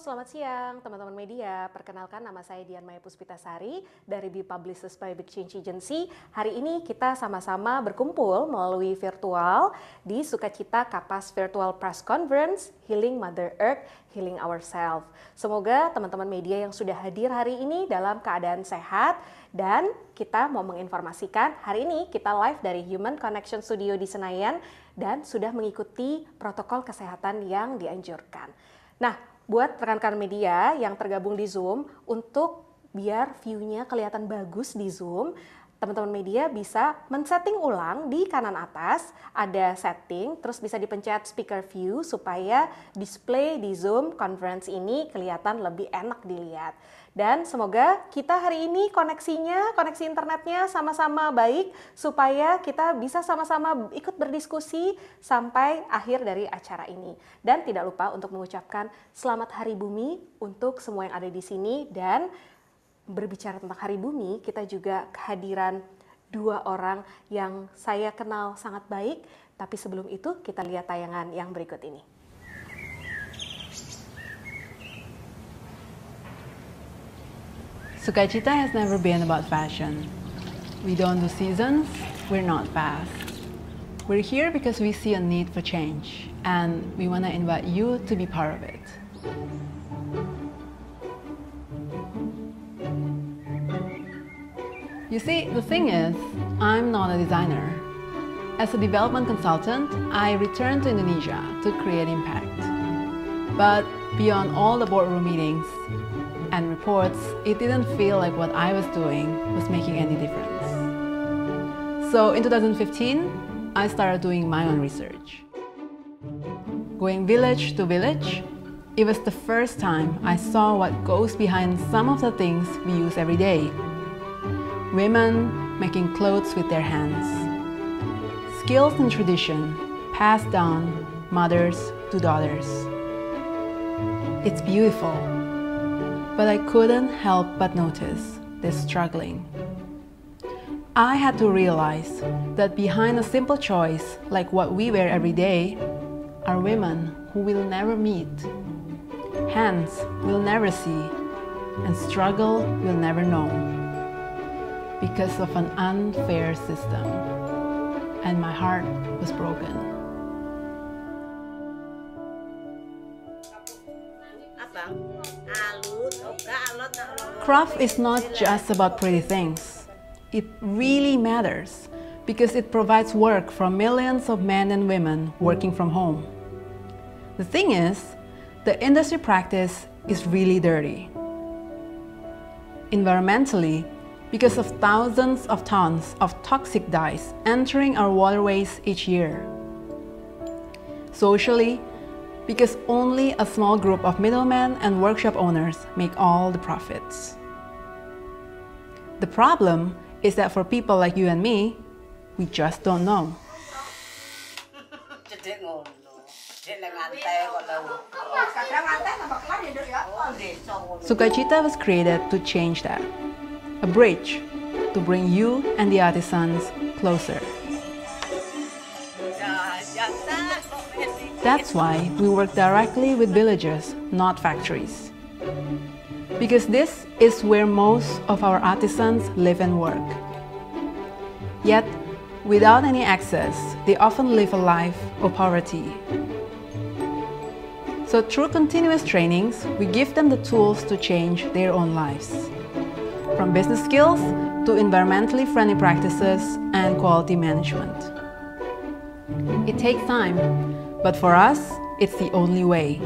selamat siang teman-teman media. Perkenalkan, nama saya Dian Maya Puspitasari dari Be Publicist by Big Change Agency. Hari ini kita sama-sama berkumpul melalui virtual di Sukacita Kapas Virtual Press Conference Healing Mother Earth, Healing Ourselves. Semoga teman-teman media yang sudah hadir hari ini dalam keadaan sehat, dan kita mau menginformasikan hari ini kita live dari Human Connection Studio di Senayan dan sudah mengikuti protokol kesehatan yang dianjurkan. Nah, buat rekan-rekan media yang tergabung di Zoom, untuk biar view-nya kelihatan bagus di Zoom, teman-teman media bisa men-setting ulang di kanan atas, ada setting, terus bisa dipencet speaker view supaya display di Zoom conference ini kelihatan lebih enak dilihat. Dan semoga kita hari ini koneksi internetnya sama-sama baik supaya kita bisa sama-sama ikut berdiskusi sampai akhir dari acara ini. Dan tidak lupa untuk mengucapkan Selamat Hari Bumi untuk semua yang ada di sini. Dan berbicara tentang Hari Bumi, kita juga kehadiran dua orang yang saya kenal sangat baik. Tapi sebelum itu kita lihat tayangan yang berikut ini. Sukacita has never been about fashion. We don't do seasons, we're not fast. We're here because we see a need for change, and we want to invite you to be part of it. You see, the thing is, I'm not a designer. As a development consultant, I returned to Indonesia to create impact. But beyond all the boardroom meetings and reports, it didn't feel like what I was doing was making any difference. So in 2015, I started doing my own research. Going village to village, it was the first time I saw what goes behind some of the things we use every day. Women making clothes with their hands. Skills and tradition passed down mothers to daughters. It's beautiful. But I couldn't help but notice this struggling. I had to realize that behind a simple choice like what we wear every day are women who we'll never meet, hands we'll never see, and struggle we'll never know because of an unfair system. And my heart was broken. Craft is not just about pretty things. It really matters because it provides work for millions of men and women working from home. The thing is, the industry practice is really dirty. Environmentally, because of thousands of tons of toxic dyes entering our waterways each year. Socially, because only a small group of middlemen and workshop owners make all the profits. The problem is that for people like you and me, we just don't know. Sukacita was created to change that. A bridge to bring you and the artisans closer. That's why we work directly with villages, not factories. Because this is where most of our artisans live and work. Yet, without any access, they often live a life of poverty. So through continuous trainings, we give them the tools to change their own lives. From business skills to environmentally friendly practices and quality management. It takes time, but for us, it's the only way.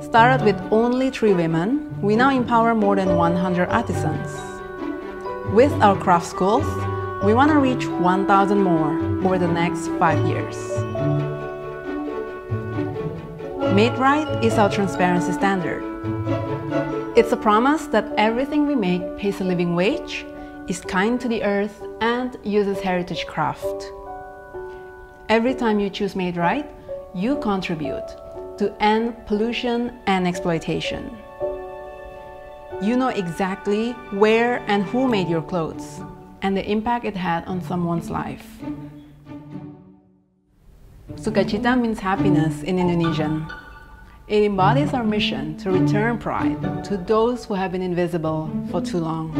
Started with only 3 women, we now empower more than 100 artisans. With our craft schools, we want to reach 1,000 more over the next 5 years. Made Right is our transparency standard. It's a promise that everything we make pays a living wage, is kind to the earth, and uses heritage craft. Every time you choose Made Right, you contribute to end pollution and exploitation. You know exactly where and who made your clothes, and the impact it had on someone's life. Sukacita means happiness in Indonesian. It embodies our mission to return pride to those who have been invisible for too long.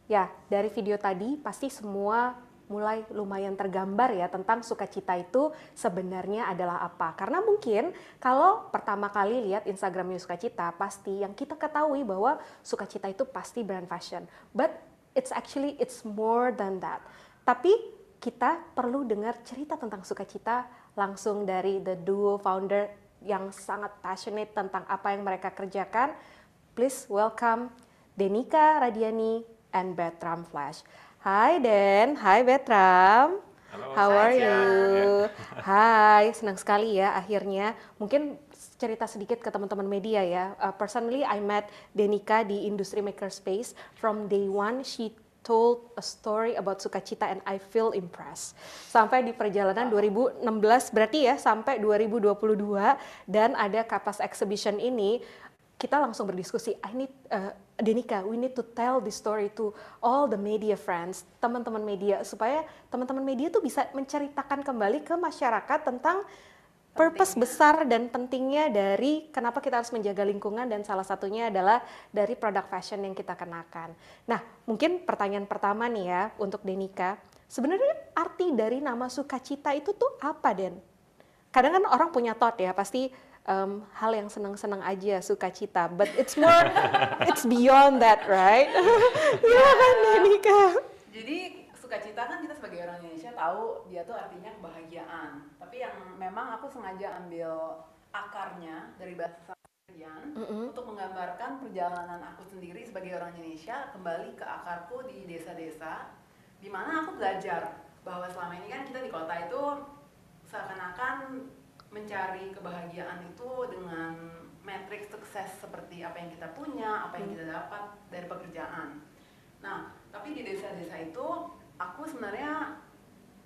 Ya, dari video tadi pasti semua mulai lumayan tergambar ya tentang sukacita itu sebenarnya adalah apa. Karena mungkin kalau pertama kali lihat Instagramnya Sukacita, pasti yang kita ketahui bahwa Sukacita itu pasti brand fashion. But it's more than that. Tapi kita perlu dengar cerita tentang Sukacita langsung dari the duo founder yang sangat passionate tentang apa yang mereka kerjakan. Please welcome Denika Radiani and Bertram Flash. Hi Den, hi Bertram. Halo, How are Saja. you? Hai, senang sekali ya akhirnya. Mungkin cerita sedikit ke teman-teman media ya. Personally, I met Denika di Industry Makerspace. From day one, she told a story about Sukacita and I feel impressed. Sampai di perjalanan 2016 berarti ya, sampai 2022 dan ada Kapas Exhibition ini, kita langsung berdiskusi, Denika, we need to tell this story to all the media friends, teman-teman media, supaya teman-teman media tuh bisa menceritakan kembali ke masyarakat tentang purpose besar dan pentingnya dari kenapa kita harus menjaga lingkungan, dan salah satunya adalah dari produk fashion yang kita kenakan. Nah, mungkin pertanyaan pertama nih ya untuk Denika, sebenarnya arti dari nama Sukacita itu tuh apa, Den? Kadang kan orang punya thought ya, pasti hal yang senang-senang aja, sukacita, but it's beyond that, right? Iya kan, Denika? Jadi sukacita kan kita sebagai orang Indonesia tahu dia tuh artinya kebahagiaan. Tapi yang memang aku sengaja ambil akarnya dari bahasa Korean untuk menggambarkan perjalanan aku sendiri sebagai orang Indonesia kembali ke akarku di desa-desa, di mana aku belajar bahwa selama ini kan kita di kota itu seakan-akan mencari kebahagiaan itu dengan matriks sukses seperti apa yang kita punya, apa yang kita dapat dari pekerjaan. Nah, tapi di desa-desa itu aku sebenarnya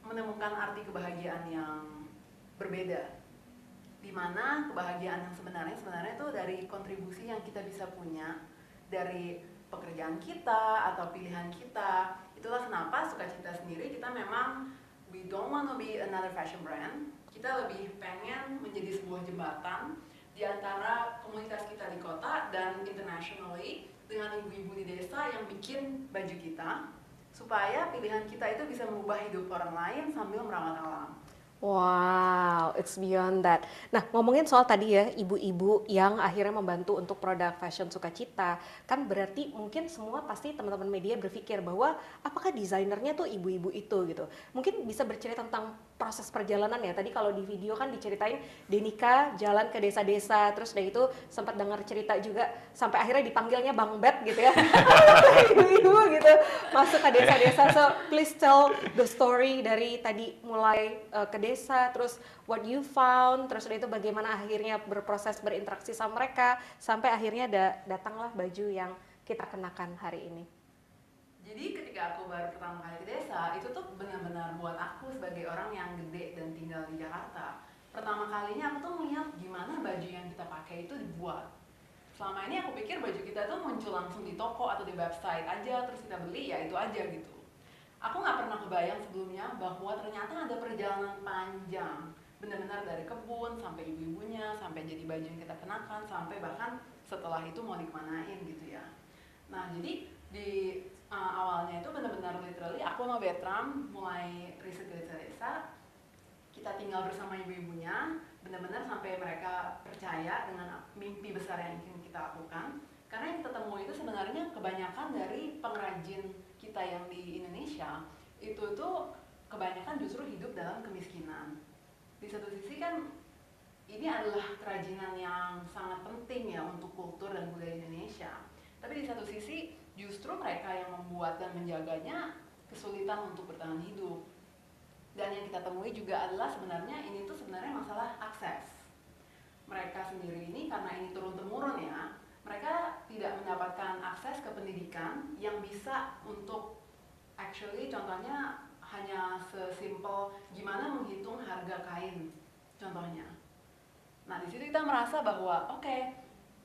menemukan arti kebahagiaan yang berbeda. Di mana kebahagiaan yang sebenarnya itu dari kontribusi yang kita bisa punya dari pekerjaan kita atau pilihan kita. Itulah kenapa Sukacita sendiri kita memang we don't want to be another fashion brand. Kita lebih pengen menjadi sebuah jembatan di antara komunitas kita di kota dan internationally dengan ibu-ibu di desa yang bikin baju kita supaya pilihan kita itu bisa mengubah hidup orang lain sambil merawat alam. Wow, it's beyond that. Nah, ngomongin soal tadi ya, ibu-ibu yang akhirnya membantu untuk produk fashion Sukacita, kan berarti mungkin semua pasti teman-teman media berpikir bahwa apakah desainernya tuh ibu-ibu itu gitu. Mungkin bisa bercerita tentang proses perjalanan ya. Tadi kalau di video kan diceritain Denika jalan ke desa-desa, terus dari itu sempat dengar cerita juga sampai akhirnya dipanggilnya Bang Bet gitu ya. Ibu-ibu gitu masuk ke desa-desa. So please tell the story dari tadi mulai ke desa, terus what you found, terus dari itu bagaimana akhirnya berproses berinteraksi sama mereka sampai akhirnya datanglah baju yang kita kenakan hari ini. Jadi ketika aku baru pertama kali ke desa, itu tuh benar-benar buat aku sebagai orang yang gede dan tinggal di Jakarta. Pertama kalinya aku tuh melihat gimana baju yang kita pakai itu dibuat. Selama ini aku pikir baju kita tuh muncul langsung di toko atau di website aja, terus kita beli ya itu aja gitu. Aku nggak pernah kebayang sebelumnya bahwa ternyata ada perjalanan panjang. Benar-benar dari kebun sampai ibu-ibunya, sampai jadi baju yang kita kenakan, sampai bahkan setelah itu mau dikemanain gitu ya. Nah jadi di awalnya itu benar-benar literally aku sama Bertram mulai riset ke desa-desa. Kita tinggal bersama ibu-ibunya, benar-benar sampai mereka percaya dengan mimpi besar yang ingin kita lakukan. Karena yang kita temui itu sebenarnya kebanyakan dari pengrajin kita yang di Indonesia itu tuh kebanyakan justru hidup dalam kemiskinan. Di satu sisi kan ini adalah kerajinan yang sangat penting ya untuk kultur dan budaya Indonesia. Tapi di satu sisi justru mereka yang membuat dan menjaganya kesulitan untuk bertahan hidup. Dan yang kita temui juga adalah sebenarnya ini tuh sebenarnya masalah akses. Mereka sendiri ini karena ini turun-temurun ya, mereka tidak mendapatkan akses ke pendidikan yang bisa untuk actually contohnya hanya sesimpel gimana menghitung harga kain contohnya. Nah di situ kita merasa bahwa oke,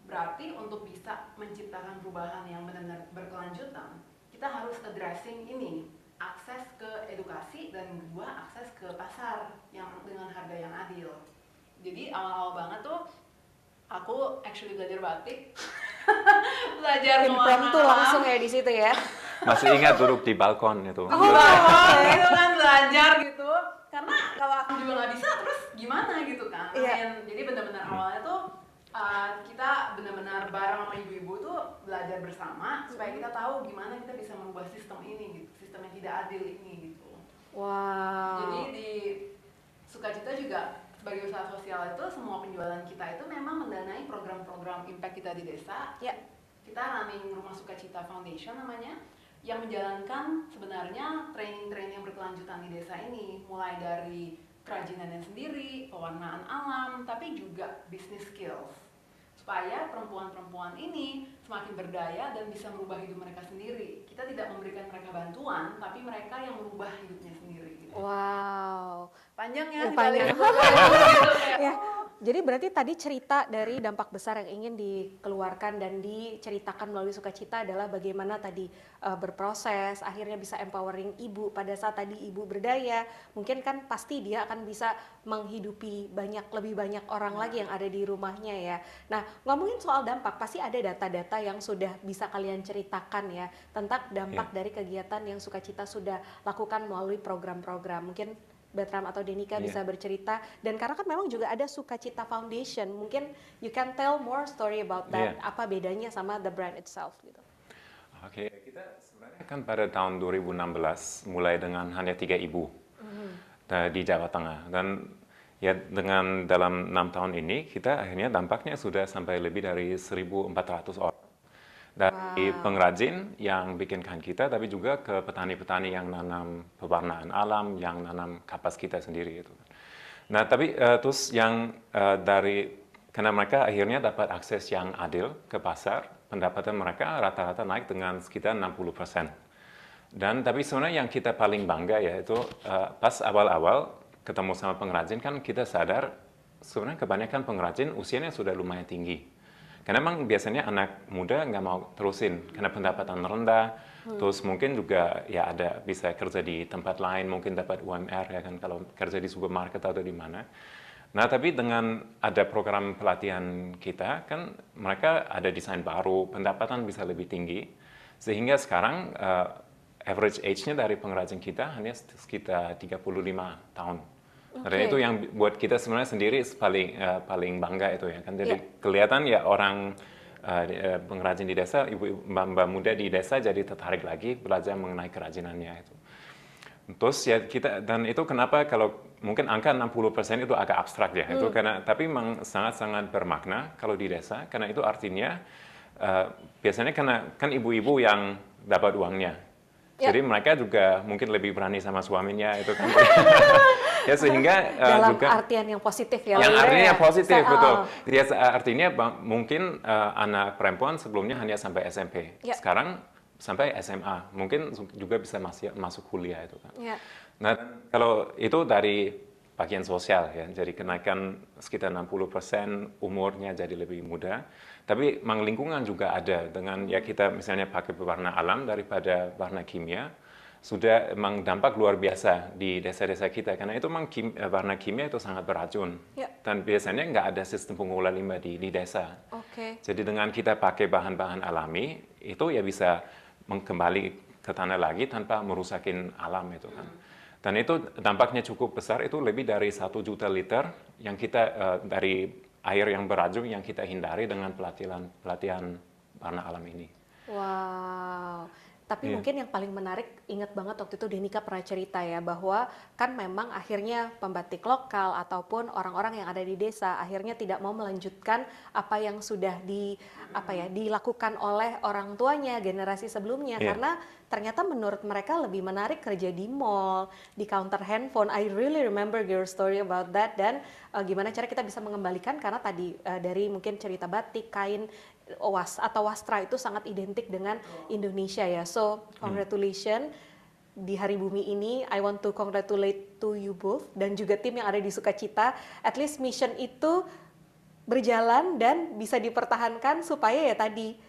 berarti untuk bisa menciptakan perubahan yang benar-benar berkelanjutan kita harus addressing ini. akses ke edukasi dan kedua akses ke pasar yang dengan harga yang adil. Jadi awal-awal banget tuh aku actually belajar batik, belajar Impromptu langsung ya di situ ya. Masih ingat duduk di balkon itu. Gitu kan, belajar gitu. Karena kalau aku juga nggak bisa, terus gimana gitu kan. Iya. Jadi benar-benar awalnya tuh kita benar-benar bareng sama ibu-ibu tuh belajar bersama supaya kita tahu gimana kita bisa merubah sistem ini gitu, sistem yang tidak adil ini gitu. Wow. Jadi di Sukacita juga sebagai usaha sosial itu semua penjualan kita itu memang mendanai program-program impact kita di desa. Ya. Kita running Rumah Sukacita Foundation namanya, yang menjalankan sebenarnya training-training yang berkelanjutan di desa ini, mulai dari kerajinannya sendiri, pewarnaan alam, tapi juga business skills, supaya perempuan-perempuan ini semakin berdaya dan bisa merubah hidup mereka sendiri. Kita tidak memberikan mereka bantuan, tapi mereka yang merubah hidupnya sendiri. Gitu. Wow. Panjang ya, Panjang. dibalik. Ya. Jadi berarti tadi cerita dari dampak besar yang ingin dikeluarkan dan diceritakan melalui Sukacita adalah bagaimana tadi berproses, akhirnya bisa empowering ibu pada saat tadi ibu berdaya, mungkin kan pasti dia akan bisa menghidupi lebih banyak orang lagi yang ada di rumahnya ya. Nah, ngomongin soal dampak, pasti ada data-data yang sudah bisa kalian ceritakan ya tentang dampak dari kegiatan yang Sukacita sudah lakukan melalui program-program. Mungkin Bertram atau Denika bisa bercerita, dan karena kan memang juga ada Sukacita Foundation, mungkin you can tell more story about that, apa bedanya sama the brand itself gitu. Oke, kita sebenarnya kan pada tahun 2016 mulai dengan hanya 3 ibu di Jawa Tengah, dan ya dengan dalam 6 tahun ini kita akhirnya dampaknya sudah sampai lebih dari 1.400 orang. Dari pengrajin yang bikin kain kita, tapi juga ke petani-petani yang nanam pewarnaan alam, yang nanam kapas kita sendiri itu. Nah, tapi terus yang karena mereka akhirnya dapat akses yang adil ke pasar, pendapatan mereka rata-rata naik dengan sekitar 60%. Dan tapi sebenarnya yang kita paling bangga ya itu pas awal-awal ketemu sama pengrajin kan kita sadar sebenarnya kebanyakan pengrajin usianya sudah lumayan tinggi. Karena memang biasanya anak muda nggak mau terusin karena pendapatan rendah, terus mungkin juga ya ada bisa kerja di tempat lain, mungkin dapat UMR ya kan kalau kerja di supermarket atau di mana. Nah tapi dengan ada program pelatihan kita kan mereka ada desain baru, pendapatan bisa lebih tinggi, sehingga sekarang average age-nya dari pengrajin kita hanya sekitar 35 tahun. Dan itu yang buat kita sebenarnya sendiri paling bangga itu ya kan. Jadi kelihatan ya orang pengrajin di desa, mbak muda di desa jadi tertarik lagi belajar mengenai kerajinannya itu. Terus ya dan itu kenapa kalau mungkin angka 60% itu agak abstrak ya, itu karena tapi memang sangat-sangat bermakna kalau di desa, karena itu artinya biasanya karena kan ibu-ibu yang dapat uangnya. Jadi mereka juga mungkin lebih berani sama suaminya itu kan. Ya sehingga dalam juga artian yang positif ya. Yang artinya positif betul. Ya, artinya mungkin anak perempuan sebelumnya hanya sampai SMP. Sekarang sampai SMA. Mungkin juga bisa masuk kuliah itu kan. Nah, kalau itu dari bagian sosial ya. Jadi kenaikan sekitar 60%, umurnya jadi lebih muda. Tapi memang lingkungan juga ada dengan ya kita misalnya pakai pewarna alam daripada warna kimia, sudah memang dampak luar biasa di desa-desa kita karena itu memang warna kimia itu sangat beracun dan biasanya nggak ada sistem pengelola limbah di desa. Jadi dengan kita pakai bahan-bahan alami itu ya bisa kembali ke tanah lagi tanpa merusakin alam itu kan. Dan itu dampaknya cukup besar, itu lebih dari 1 juta liter yang kita dari air yang beracun yang kita hindari dengan pelatihan warna alam ini. Wow. Tapi mungkin yang paling menarik, ingat banget waktu itu Denika pernah cerita ya, bahwa kan memang akhirnya pembatik lokal ataupun orang-orang yang ada di desa akhirnya tidak mau melanjutkan apa yang sudah dilakukan oleh orang tuanya, generasi sebelumnya, karena ternyata menurut mereka lebih menarik kerja di mall, di counter handphone. I really remember your story about that, dan gimana cara kita bisa mengembalikan, karena tadi dari mungkin cerita batik, kain, atau wastra itu sangat identik dengan Indonesia ya. So congratulations di Hari Bumi ini. I want to congratulate to you both dan juga tim yang ada di Sukacita. At least mission itu berjalan dan bisa dipertahankan supaya ya tadi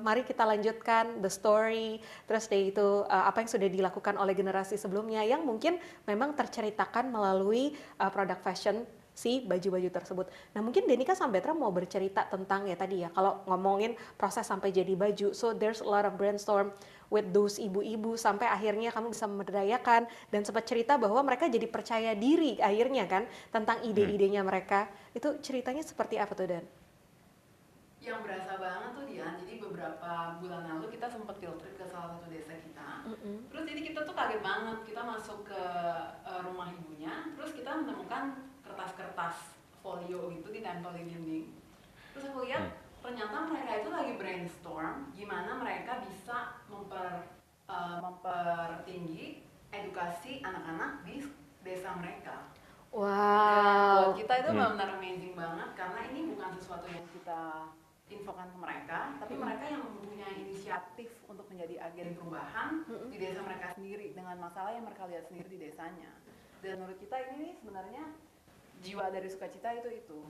Mari kita lanjutkan the story, terus dari itu apa yang sudah dilakukan oleh generasi sebelumnya yang mungkin memang terceritakan melalui produk fashion si baju-baju tersebut. Nah mungkin Denika Sambetra mau bercerita tentang ya tadi ya, kalau ngomongin proses sampai jadi baju, so there's a lot of brainstorm with those ibu-ibu sampai akhirnya kamu bisa memberdayakan dan sempat cerita bahwa mereka jadi percaya diri akhirnya kan tentang ide-idenya mereka. Itu ceritanya seperti apa tuh Dan? Yang berasa banget tuh Dian, jadi beberapa bulan lalu kita sempat field trip ke salah satu desa kita. Terus jadi kita tuh kaget banget, kita masuk ke rumah ibunya, terus kita menemukan kertas-kertas folio gitu ditempel di dinding. Terus aku lihat ternyata mereka itu lagi brainstorm gimana mereka bisa mempertinggi edukasi anak-anak di desa mereka. Wow. Dan buat kita itu benar-benar amazing banget karena ini bukan sesuatu yang kita infokan ke mereka, tapi mereka yang mempunyai inisiatif untuk menjadi agen perubahan di desa mereka sendiri dengan masalah yang mereka lihat sendiri di desanya. Dan menurut kita ini sebenarnya jiwa dari Sukacita itu.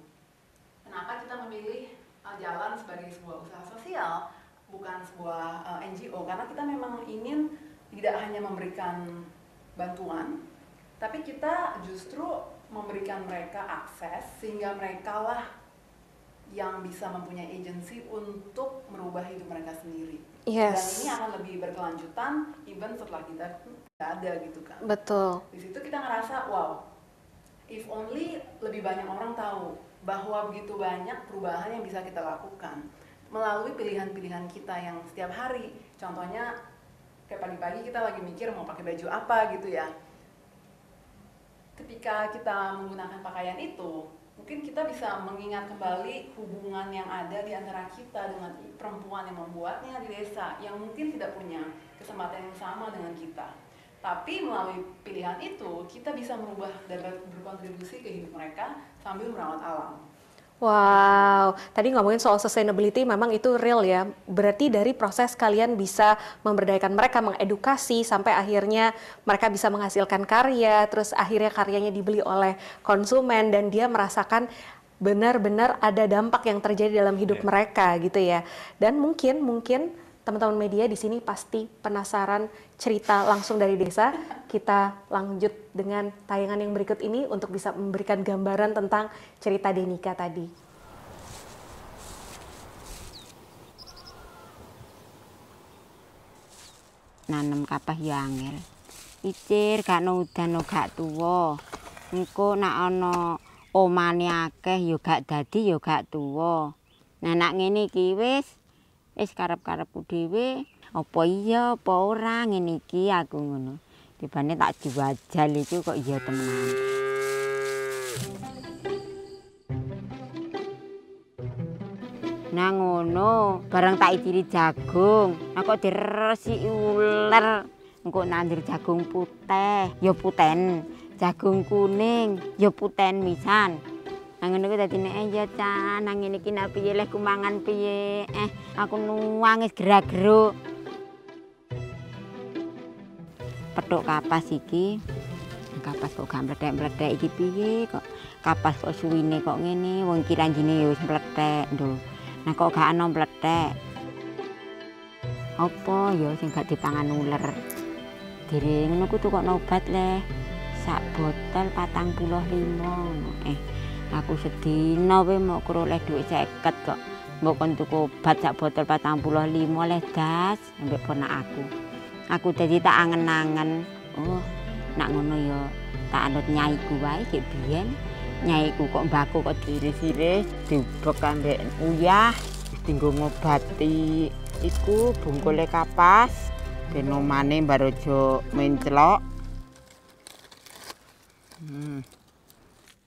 Kenapa kita memilih jalan sebagai sebuah usaha sosial, bukan sebuah NGO, karena kita memang ingin tidak hanya memberikan bantuan, tapi kita justru memberikan mereka akses sehingga mereka lah yang bisa mempunyai agensi untuk merubah hidup mereka sendiri. Yes. Dan ini akan lebih berkelanjutan even setelah kita tidak ada gitu kan. Betul. Di situ kita ngerasa wow, if only lebih banyak orang tahu bahwa begitu banyak perubahan yang bisa kita lakukan melalui pilihan-pilihan kita yang setiap hari. Contohnya kayak pagi-pagi kita lagi mikir mau pakai baju apa gitu ya. Ketika kita menggunakan pakaian itu, mungkin kita bisa mengingat kembali hubungan yang ada di antara kita dengan perempuan yang membuatnya di desa yang mungkin tidak punya kesempatan yang sama dengan kita. Tapi melalui pilihan itu, kita bisa merubah dan berkontribusi ke hidup mereka sambil merawat alam. Wow, tadi ngomongin soal sustainability memang itu real ya. Berarti dari proses kalian bisa memberdayakan mereka, mengedukasi sampai akhirnya mereka bisa menghasilkan karya, terus akhirnya karyanya dibeli oleh konsumen dan dia merasakan benar-benar ada dampak yang terjadi dalam hidup mereka gitu ya. Dan mungkin teman-teman media di sini pasti penasaran cerita langsung dari desa. Kita lanjut dengan tayangan yang berikut ini untuk bisa memberikan gambaran tentang cerita Denika tadi. Nanem kapas ya angel. Icir gak udan gak tuwa. Engko nak ana omane akeh ya gak dadi ya gak tuwa. Nah nak ngene iki wis karep-karepku dhewe, apa iya apa ora ngene iki aku ngono. Dibane tak diwajal itu kok iya temenan. Nah ngono, bareng tak iciri jagung. Nah kok diresiki uler. Engko nandur jagung putih, ya puten. Jagung kuning, ya puten misan. Nah ngono kuwi dadi nek ya Can, nang ngene iki nek piye leh kumangan piye? Aku nuwang wis gerak-geruk. Petuk kapas iki. Kapas kok gak mlethek-mlethek iki piye kok. Kapas kok suwine kok ngene, wong iki ranjine ya wis mlethek, Nduk. Nah kok gak ana mlethek. Apa ya sing gak dipangan uler? Dereng ngono kudu kok obat leh. Sak botol 45. Aku sedina wae mau keroleh dhuwit 50 kok. Mbok kon tuku obat sak botol 45 leh das ambek ponak aku. Aku dadi tak angen-angen. Oh, nak ngono ya tak anut nyaiku wae sik biyen. Nyaiku kok mbako kok diiris-iris, diubek ambek uyah, wis dienggo ngobati. Iku bungkule kapas, ben omane mbarojo menclok.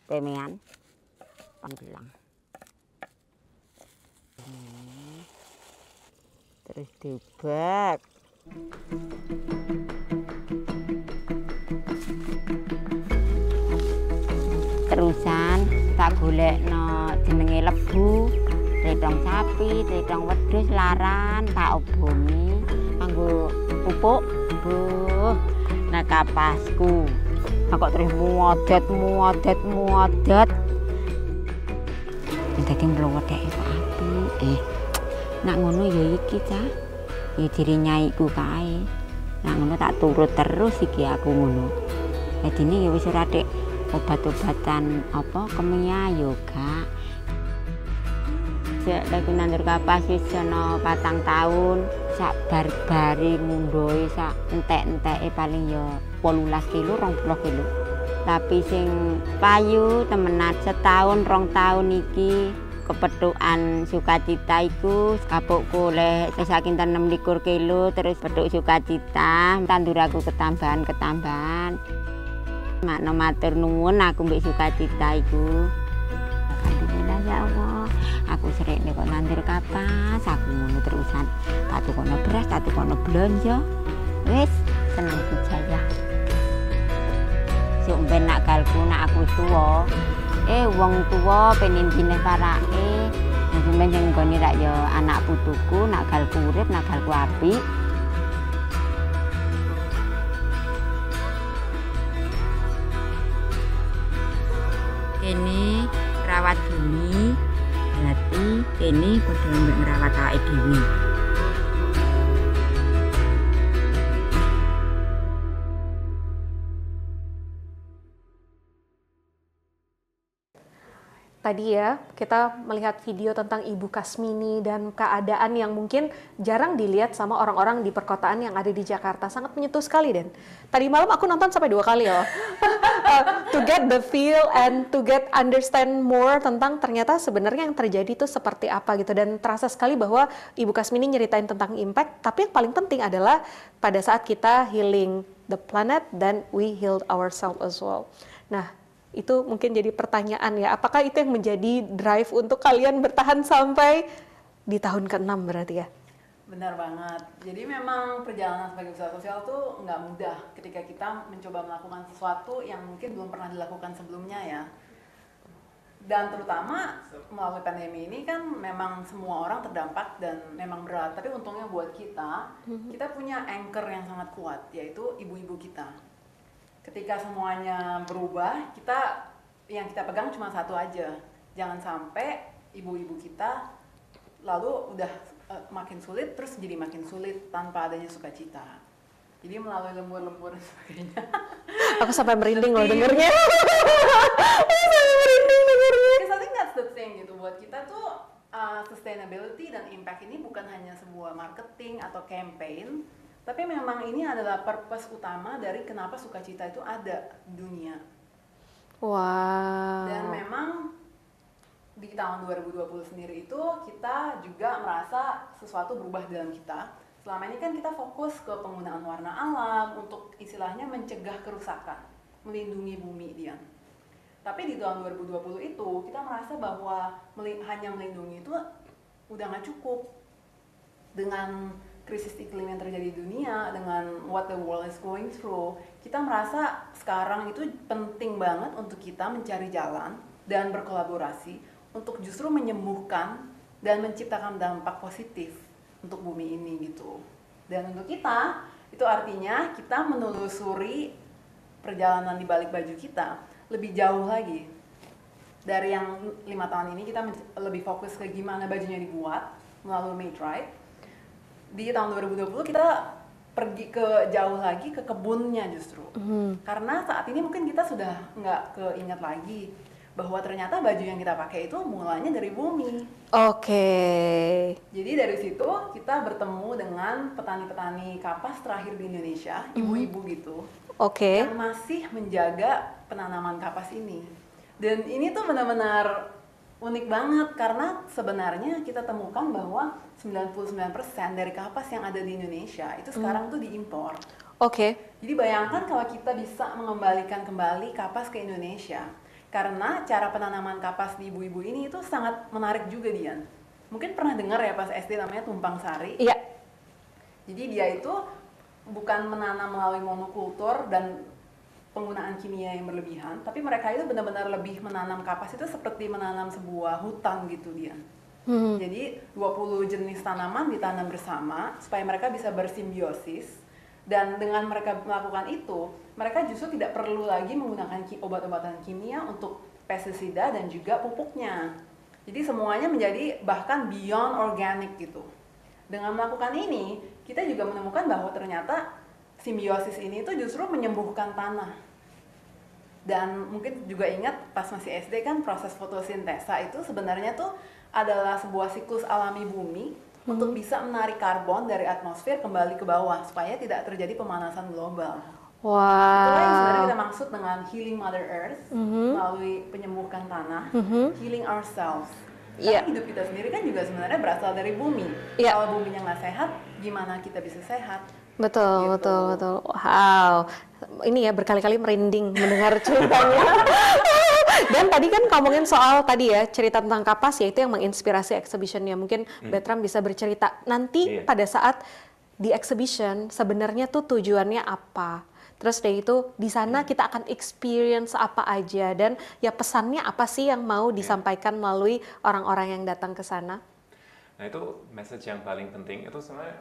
Temean. Panggilang. Terus diubek. Terusan tak golekno jenenge lebu, tretong sapi, tretong wedhus laran, tak obongi kanggo pupuk. Buh, nah kapasku. Kok terus muadat. Dadi mlowetheke kok apik. Nak ngono ya iki cah, ya dirinyaiku kae. Nak ngono tak turut terus iki aku ngono. Jadine ya wis ora dek obat-obatan apa kemia yo gak. Sek lek nandur kapas wis ana 4 tahun, sak bar-bari ngundohe sak entek-enteke paling ya 18 kilo 20 kilo. Tapi sing payu temenan setahun 2 tahun iki kepethukan sukacita iku kapukku oleh saking 26 kilo terus petuk sukacita tandur aku ketambahan makna matur nuwun aku mbek sukacita iku alhamdulillah ya Allah aku sering nek nandur kapas aku ngono terusan tak tukono beras tak tukono blonjo wis seneng dijaya sok ben nak galku nak aku tuwa wong tuwa pengen dineh parake sampeyan sing nggone rak ya anak putuku nak galku urip nak galku apik kene rawat bumi berarti kene padha ngrawat awake dhewe. Tadi ya, kita melihat video tentang Ibu Kasmini dan keadaan yang mungkin jarang dilihat sama orang-orang di perkotaan yang ada di Jakarta. Sangat menyentuh sekali, Den. Tadi malam aku nonton sampai 2 kali loh. To get the feel and to get understand more tentang ternyata sebenarnya yang terjadi itu seperti apa gitu. Dan terasa sekali bahwa Ibu Kasmini nyeritain tentang impact, tapi yang paling penting adalah pada saat kita healing the planet, then we healed ourselves as well. Nah, itu mungkin jadi pertanyaan ya, apakah itu yang menjadi drive untuk kalian bertahan sampai di tahun ke-6 berarti ya? Benar banget. Jadi memang perjalanan sebagai usaha sosial tuh nggak mudah ketika kita mencoba melakukan sesuatu yang mungkin belum pernah dilakukan sebelumnya ya. Dan terutama melalui pandemi ini kan memang semua orang terdampak dan memang berat. Tapi untungnya buat kita, kita punya anchor yang sangat kuat, yaitu ibu-ibu kita. Ketika semuanya berubah, yang kita pegang cuma satu aja. Jangan sampai ibu-ibu kita lalu udah makin sulit, terus jadi makin sulit tanpa adanya sukacita. Jadi melalui lembur-lembur dan sebagainya. Aku sampai merinding loh dengernya. Sampai merinding dengernya. Because I think that's the thing gitu. Buat kita tuh sustainability dan impact ini bukan hanya sebuah marketing atau campaign, tapi memang ini adalah purpose utama dari kenapa sukacita itu ada di dunia. Wow. Dan memang di tahun 2020 sendiri itu kita juga merasa sesuatu berubah dalam kita. Selama ini kan kita fokus ke penggunaan warna alam untuk istilahnya mencegah kerusakan, melindungi bumi Dian. Tapi di tahun 2020 itu kita merasa bahwa hanya melindungi itu udah nggak cukup. Dengan krisis iklim yang terjadi di dunia, dengan what the world is going through, kita merasa sekarang itu penting banget untuk kita mencari jalan dan berkolaborasi untuk justru menyembuhkan dan menciptakan dampak positif untuk bumi ini gitu. Dan untuk kita, itu artinya kita menelusuri perjalanan di balik baju kita lebih jauh lagi. Dari yang 5 tahun ini kita lebih fokus ke gimana bajunya dibuat melalui Made Right. Di tahun 2020 kita pergi ke jauh lagi ke kebunnya justru. Karena saat ini mungkin kita sudah nggak keinget lagi bahwa ternyata baju yang kita pakai itu mulanya dari bumi. Oke. Jadi dari situ kita bertemu dengan petani-petani kapas terakhir di Indonesia, ibu-ibu gitu. Oke. Yang masih menjaga penanaman kapas ini. Dan ini tuh benar-benar unik banget karena sebenarnya kita temukan bahwa 99% dari kapas yang ada di Indonesia itu sekarang tuh diimpor. Oke. Jadi bayangkan kalau kita bisa mengembalikan kembali kapas ke Indonesia. Karena cara penanaman kapas di ibu-ibu ini itu sangat menarik juga, Dian. Mungkin pernah dengar ya pas SD namanya tumpang sari. Iya. Jadi dia itu bukan menanam melalui monokultur dan penggunaan kimia yang berlebihan, tapi mereka itu benar-benar lebih menanam kapas itu seperti menanam sebuah hutan gitu, Dian. Jadi 20 jenis tanaman ditanam bersama supaya mereka bisa bersimbiosis. Dan dengan mereka melakukan itu, mereka justru tidak perlu lagi menggunakan obat-obatan kimia untuk pestisida dan juga pupuknya. Jadi semuanya menjadi bahkan beyond organic gitu. Dengan melakukan ini, kita juga menemukan bahwa ternyata simbiosis ini tuh justru menyembuhkan tanah. Dan mungkin juga ingat pas masih SD kan proses fotosintesa itu sebenarnya tuh adalah sebuah siklus alami bumi untuk bisa menarik karbon dari atmosfer kembali ke bawah supaya tidak terjadi pemanasan global. Itulah yang sebenarnya kita maksud dengan healing Mother Earth melalui penyembuhkan tanah, healing ourselves. Karena hidup kita sendiri kan juga sebenarnya berasal dari bumi. Kalau buminya nggak sehat, gimana kita bisa sehat? Betul, gitu. betul. Wow, ini ya berkali-kali merinding mendengar ceritanya. Dan tadi kan ngomongin soal tadi ya cerita tentang kapas, yaitu yang menginspirasi exhibitionnya. Mungkin Bertram bisa bercerita nanti pada saat di exhibition sebenarnya tuh tujuannya apa. Terus dari itu di sana kita akan experience apa aja dan ya pesannya apa sih yang mau disampaikan melalui orang-orang yang datang ke sana? Nah itu message yang paling penting itu sebenarnya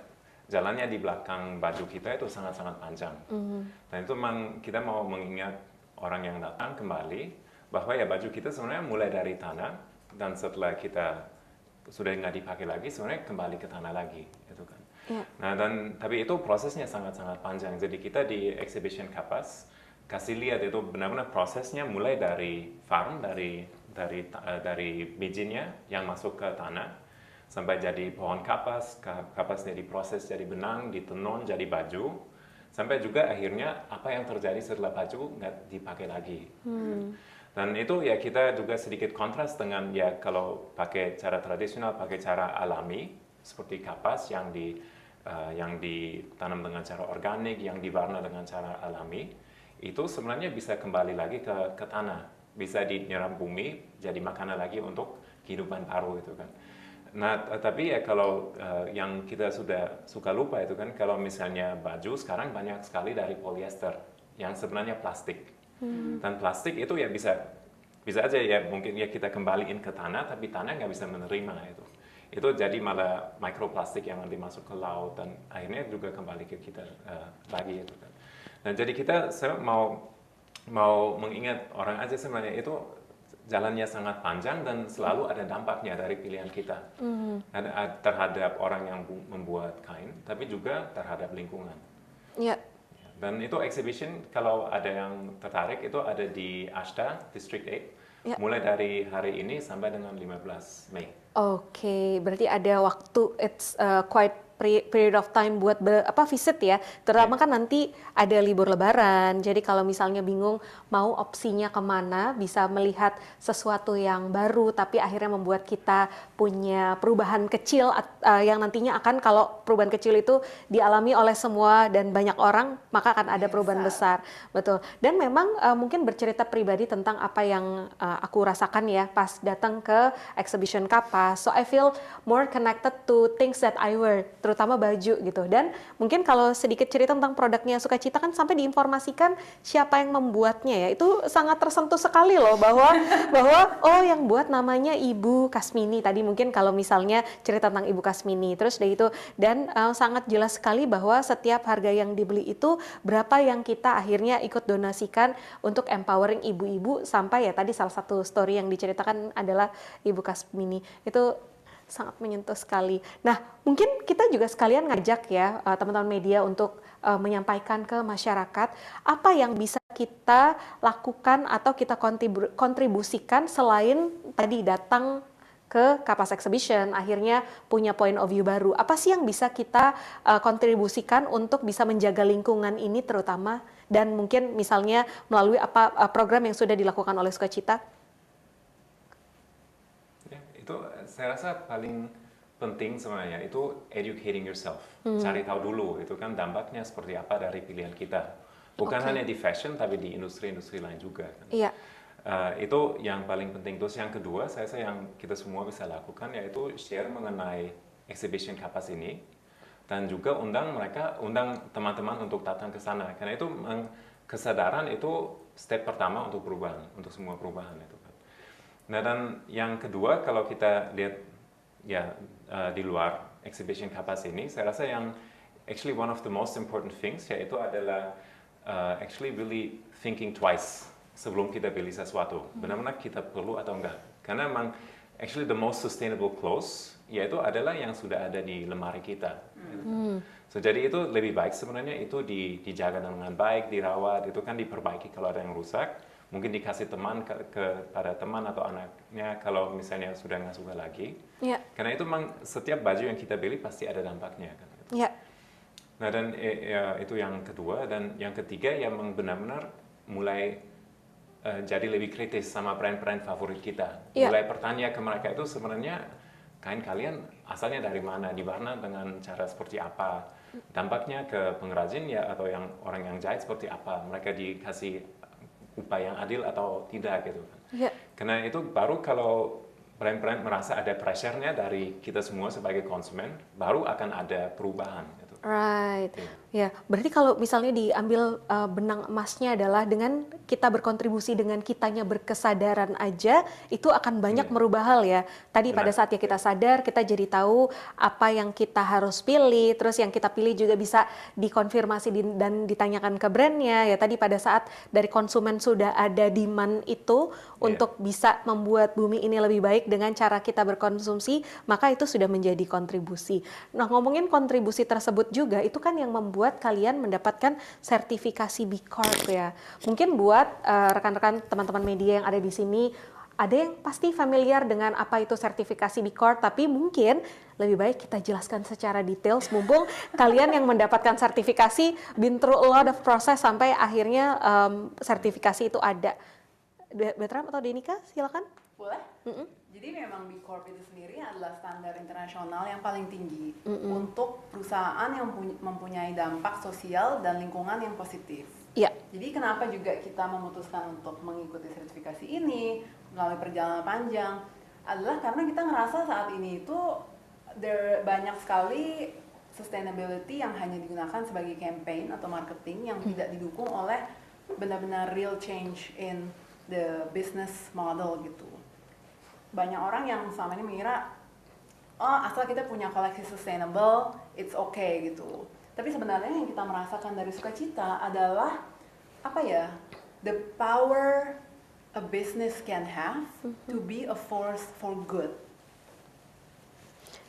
jalannya di belakang baju kita itu sangat-sangat panjang. Dan itu memang kita mau mengingat orang yang datang kembali bahwa ya baju kita sebenarnya mulai dari tanah dan setelah kita sudah nggak dipakai lagi sebenarnya kembali ke tanah lagi itu kan. Nah dan tapi itu prosesnya sangat-sangat panjang. Jadi kita di exhibition Kapas kasih lihat itu benar-benar prosesnya mulai dari farm dari bijinya yang masuk ke tanah sampai jadi pohon kapas, kapasnya diproses jadi benang, ditenun jadi baju, sampai juga akhirnya apa yang terjadi setelah baju nggak dipakai lagi. Dan itu ya kita juga sedikit kontras dengan ya kalau pakai cara tradisional, pakai cara alami seperti kapas yang ditanam dengan cara organik, yang diwarna dengan cara alami, itu sebenarnya bisa kembali lagi ke tanah, bisa dinyerap bumi jadi makanan lagi untuk kehidupan baru itu kan. Nah, tapi ya kalau yang kita sudah suka lupa itu kan, kalau misalnya baju sekarang banyak sekali dari polyester yang sebenarnya plastik. Dan plastik itu ya bisa aja ya mungkin ya kita kembaliin ke tanah, tapi tanah nggak bisa menerima itu. Itu jadi malah mikroplastik yang nanti masuk ke laut dan akhirnya juga kembali ke kita lagi itu kan. Nah, jadi kita mau mengingat orang aja sebenarnya itu jalannya sangat panjang dan selalu ada dampaknya dari pilihan kita terhadap orang yang membuat kain, tapi juga terhadap lingkungan. Dan itu exhibition kalau ada yang tertarik itu ada di Ashta District 8 mulai dari hari ini sampai dengan 15 Mei. Oke, berarti ada waktu, it's quite period of time buat visit ya, terutama kan nanti ada libur lebaran, jadi kalau misalnya bingung mau opsinya kemana, bisa melihat sesuatu yang baru tapi akhirnya membuat kita punya perubahan kecil yang nantinya akan, kalau perubahan kecil itu dialami oleh semua dan banyak orang, maka akan ada perubahan besar. Betul. Dan memang mungkin bercerita pribadi tentang apa yang aku rasakan ya pas datang ke exhibition Kapas, so I feel more connected to things that I wear, terutama baju gitu. Dan mungkin kalau sedikit cerita tentang produknya Sukacita kan sampai diinformasikan siapa yang membuatnya ya, itu sangat tersentuh sekali loh bahwa oh yang buat namanya Ibu Kasmini tadi, mungkin kalau misalnya cerita tentang Ibu Kasmini terus dari itu, dan sangat jelas sekali bahwa setiap harga yang dibeli itu berapa yang kita akhirnya ikut donasikan untuk empowering ibu-ibu, sampai ya tadi salah satu story yang diceritakan adalah Ibu Kasmini. Itu sangat menyentuh sekali. Nah, mungkin kita juga sekalian ngajak ya teman-teman media untuk menyampaikan ke masyarakat apa yang bisa kita lakukan atau kita kontribusikan selain tadi datang ke Kapas Exhibition, akhirnya punya point of view baru. Apa sih yang bisa kita kontribusikan untuk bisa menjaga lingkungan ini terutama, dan mungkin misalnya melalui apa program yang sudah dilakukan oleh Sukacita? Itu saya rasa paling penting sebenarnya itu educating yourself, cari tahu dulu itu kan dampaknya seperti apa dari pilihan kita, bukan hanya di fashion tapi di industri-industri lain juga kan. Itu yang paling penting. Terus yang kedua saya rasa yang kita semua bisa lakukan yaitu share mengenai exhibition Kapas ini dan juga undang teman-teman untuk datang ke sana, karena itu kesadaran itu step pertama untuk perubahan, untuk semua perubahan itu. Nah, dan yang kedua kalau kita lihat ya di luar exhibition Kapas ini, saya rasa yang actually one of the most important things yaitu adalah actually really thinking twice sebelum kita beli sesuatu. Benar-benar kita perlu atau enggak. Karena memang actually the most sustainable clothes yaitu adalah yang sudah ada di lemari kita. So, jadi itu lebih baik sebenarnya itu dijaga dengan baik, dirawat, itu kan diperbaiki kalau ada yang rusak, mungkin dikasih teman kepada teman atau anaknya kalau misalnya sudah nggak suka lagi. Yeah. Karena itu memang setiap baju yang kita beli pasti ada dampaknya kan. Yeah. Nah, dan ya, itu yang kedua, dan yang ketiga yang benar-benar mulai jadi lebih kritis sama brand-brand favorit kita. Yeah. Mulai bertanya ke mereka itu sebenarnya kain kalian asalnya dari mana, di mana, dengan cara seperti apa, dampaknya ke pengrajin ya atau yang orang yang jahit seperti apa, mereka dikasih upah yang adil atau tidak gitu kan. Yeah. Karena itu baru kalau brand-brand merasa ada pressure-nya dari kita semua sebagai konsumen, baru akan ada perubahan gitu. Right, ya. Berarti kalau misalnya diambil benang emasnya adalah dengan kita berkontribusi dengan kitanya berkesadaran aja, itu akan banyak merubah hal ya. Tadi pada saatnya kita sadar, kita jadi tahu apa yang kita harus pilih, terus yang kita pilih juga bisa dikonfirmasi dan ditanyakan ke brandnya. Ya tadi pada saat dari konsumen sudah ada demand itu untuk bisa membuat bumi ini lebih baik dengan cara kita berkonsumsi, maka itu sudah menjadi kontribusi. Nah, ngomongin kontribusi tersebut juga, itu kan yang membuat kalian mendapatkan sertifikasi B Corp ya. Mungkin buat rekan-rekan teman-teman media yang ada di sini, ada yang pasti familiar dengan apa itu sertifikasi B Corp, tapi mungkin lebih baik kita jelaskan secara detail, mumpung kalian yang mendapatkan sertifikasi been through a lot of process sampai akhirnya sertifikasi itu ada. Bertram atau Denika, silakan. Boleh? Jadi memang B Corp itu sendiri adalah standar internasional yang paling tinggi untuk perusahaan yang mempunyai dampak sosial dan lingkungan yang positif. Iya. Jadi kenapa juga kita memutuskan untuk mengikuti sertifikasi ini melalui perjalanan panjang adalah karena kita ngerasa saat ini itu banyak sekali sustainability yang hanya digunakan sebagai campaign atau marketing yang tidak didukung oleh benar-benar real change in the business model gitu. Banyak orang yang selama ini mengira, oh asal kita punya koleksi sustainable, it's okay gitu. Tapi sebenarnya yang kita merasakan dari Sukacita adalah apa ya, the power a business can have to be a force for good.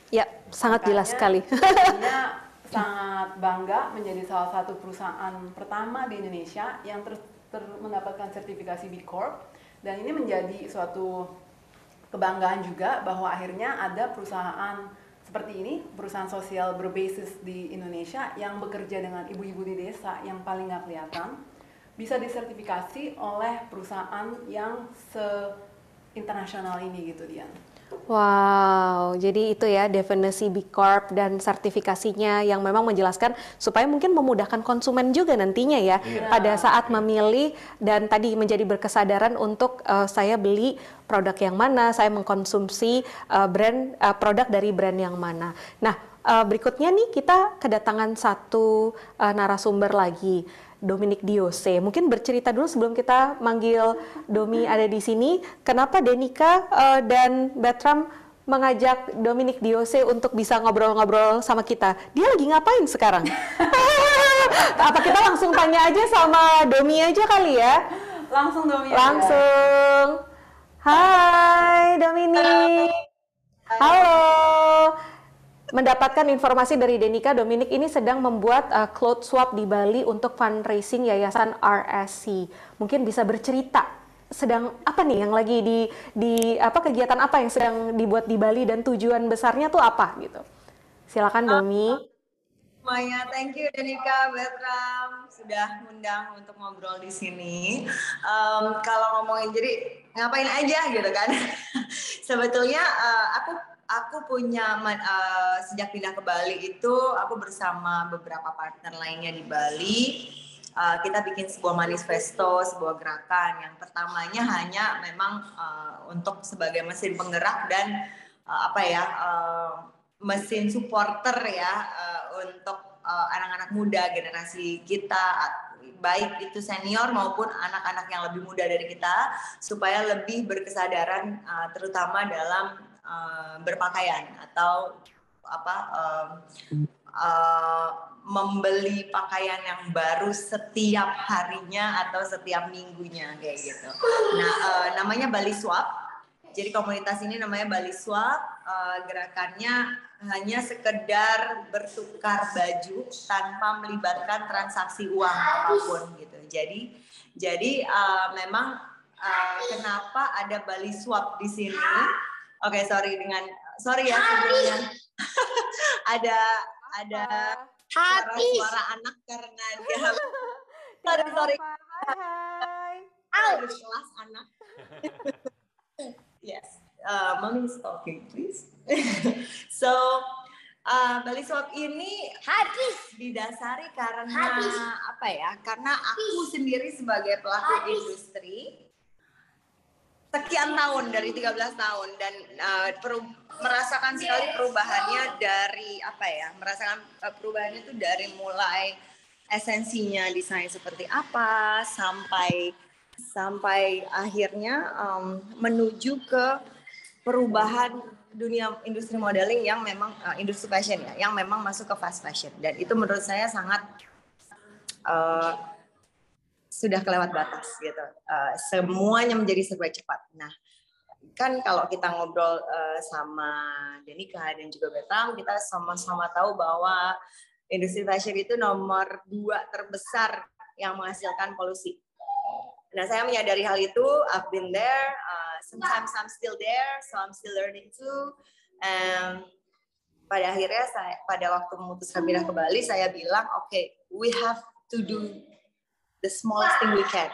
Ya, sangat jelas sekali. Makanya sangat bangga menjadi salah satu perusahaan pertama di Indonesia yang mendapatkan sertifikasi B Corp, dan ini menjadi suatu kebanggaan juga bahwa akhirnya ada perusahaan seperti ini, perusahaan sosial berbasis di Indonesia yang bekerja dengan ibu-ibu di desa yang paling nggak kelihatan, bisa disertifikasi oleh perusahaan yang se-internasional ini gitu, Dian. Wow, jadi itu ya definisi B Corp dan sertifikasinya yang memang menjelaskan supaya mungkin memudahkan konsumen juga nantinya ya pada saat memilih, dan tadi menjadi berkesadaran untuk saya beli produk yang mana, saya mengkonsumsi produk dari brand yang mana. Nah, berikutnya nih kita kedatangan satu narasumber lagi. Dominic Diose, mungkin bercerita dulu sebelum kita manggil Domi ada di sini, kenapa Denika dan Bertram mengajak Dominic Diose untuk bisa ngobrol-ngobrol sama kita? Dia lagi ngapain sekarang? Apa kita langsung tanya aja sama Domi aja kali ya? Langsung Domi. Langsung. Hai Dominic. Halo. Mendapatkan informasi dari Denika, Dominic ini sedang membuat cloth swap di Bali untuk fundraising Yayasan RSC. Mungkin bisa bercerita sedang apa nih yang lagi kegiatan apa yang sedang dibuat di Bali dan tujuan besarnya tuh apa gitu. Silakan Domi. Semuanya, thank you Denika, Bertram sudah mengundang untuk ngobrol di sini. Kalau ngomongin jadi ngapain aja gitu kan. Sebetulnya aku punya sejak pindah ke Bali itu aku bersama beberapa partner lainnya di Bali, kita bikin sebuah manifesto, sebuah gerakan yang pertamanya hanya memang untuk sebagai mesin penggerak dan mesin supporter ya untuk anak-anak muda generasi kita, baik itu senior maupun anak-anak yang lebih muda dari kita, supaya lebih berkesadaran terutama dalam berpakaian atau membeli pakaian yang baru setiap harinya atau setiap minggunya kayak gitu. Nah, namanya Bali Swap. Jadi komunitas ini namanya Bali Swap, gerakannya hanya sekedar bertukar baju tanpa melibatkan transaksi uang apapun gitu. Jadi memang kenapa ada Bali Swap di sini? Oke, sorry ya sebelumnya ada suara anak karena dia sorry. Hai. Di kelas anak. Yes, mommy is talking, please. So, Bali Swap ini didasari karena apa ya? Karena aku sendiri sebagai pelaku industri sekian tahun, dari 13 tahun, dan merasakan sekali perubahannya dari apa ya? Merasakan perubahannya itu dari mulai esensinya desain seperti apa sampai akhirnya menuju ke perubahan dunia industri modeling yang memang industri fashion ya, yang memang masuk ke fast fashion, dan itu menurut saya sangat sudah kelewat batas gitu. Semuanya menjadi serba cepat. Nah, kan kalau kita ngobrol sama Denika dan juga Bertram, kita sama-sama tahu bahwa industri fashion itu nomor 2 terbesar yang menghasilkan polusi. Nah, saya menyadari hal itu. I've been there. Sometimes I'm still there, so I'm still learning too. Pada akhirnya pada waktu memutuskan pindah ke Bali, saya bilang, okay, we have to do the smallest thing we can.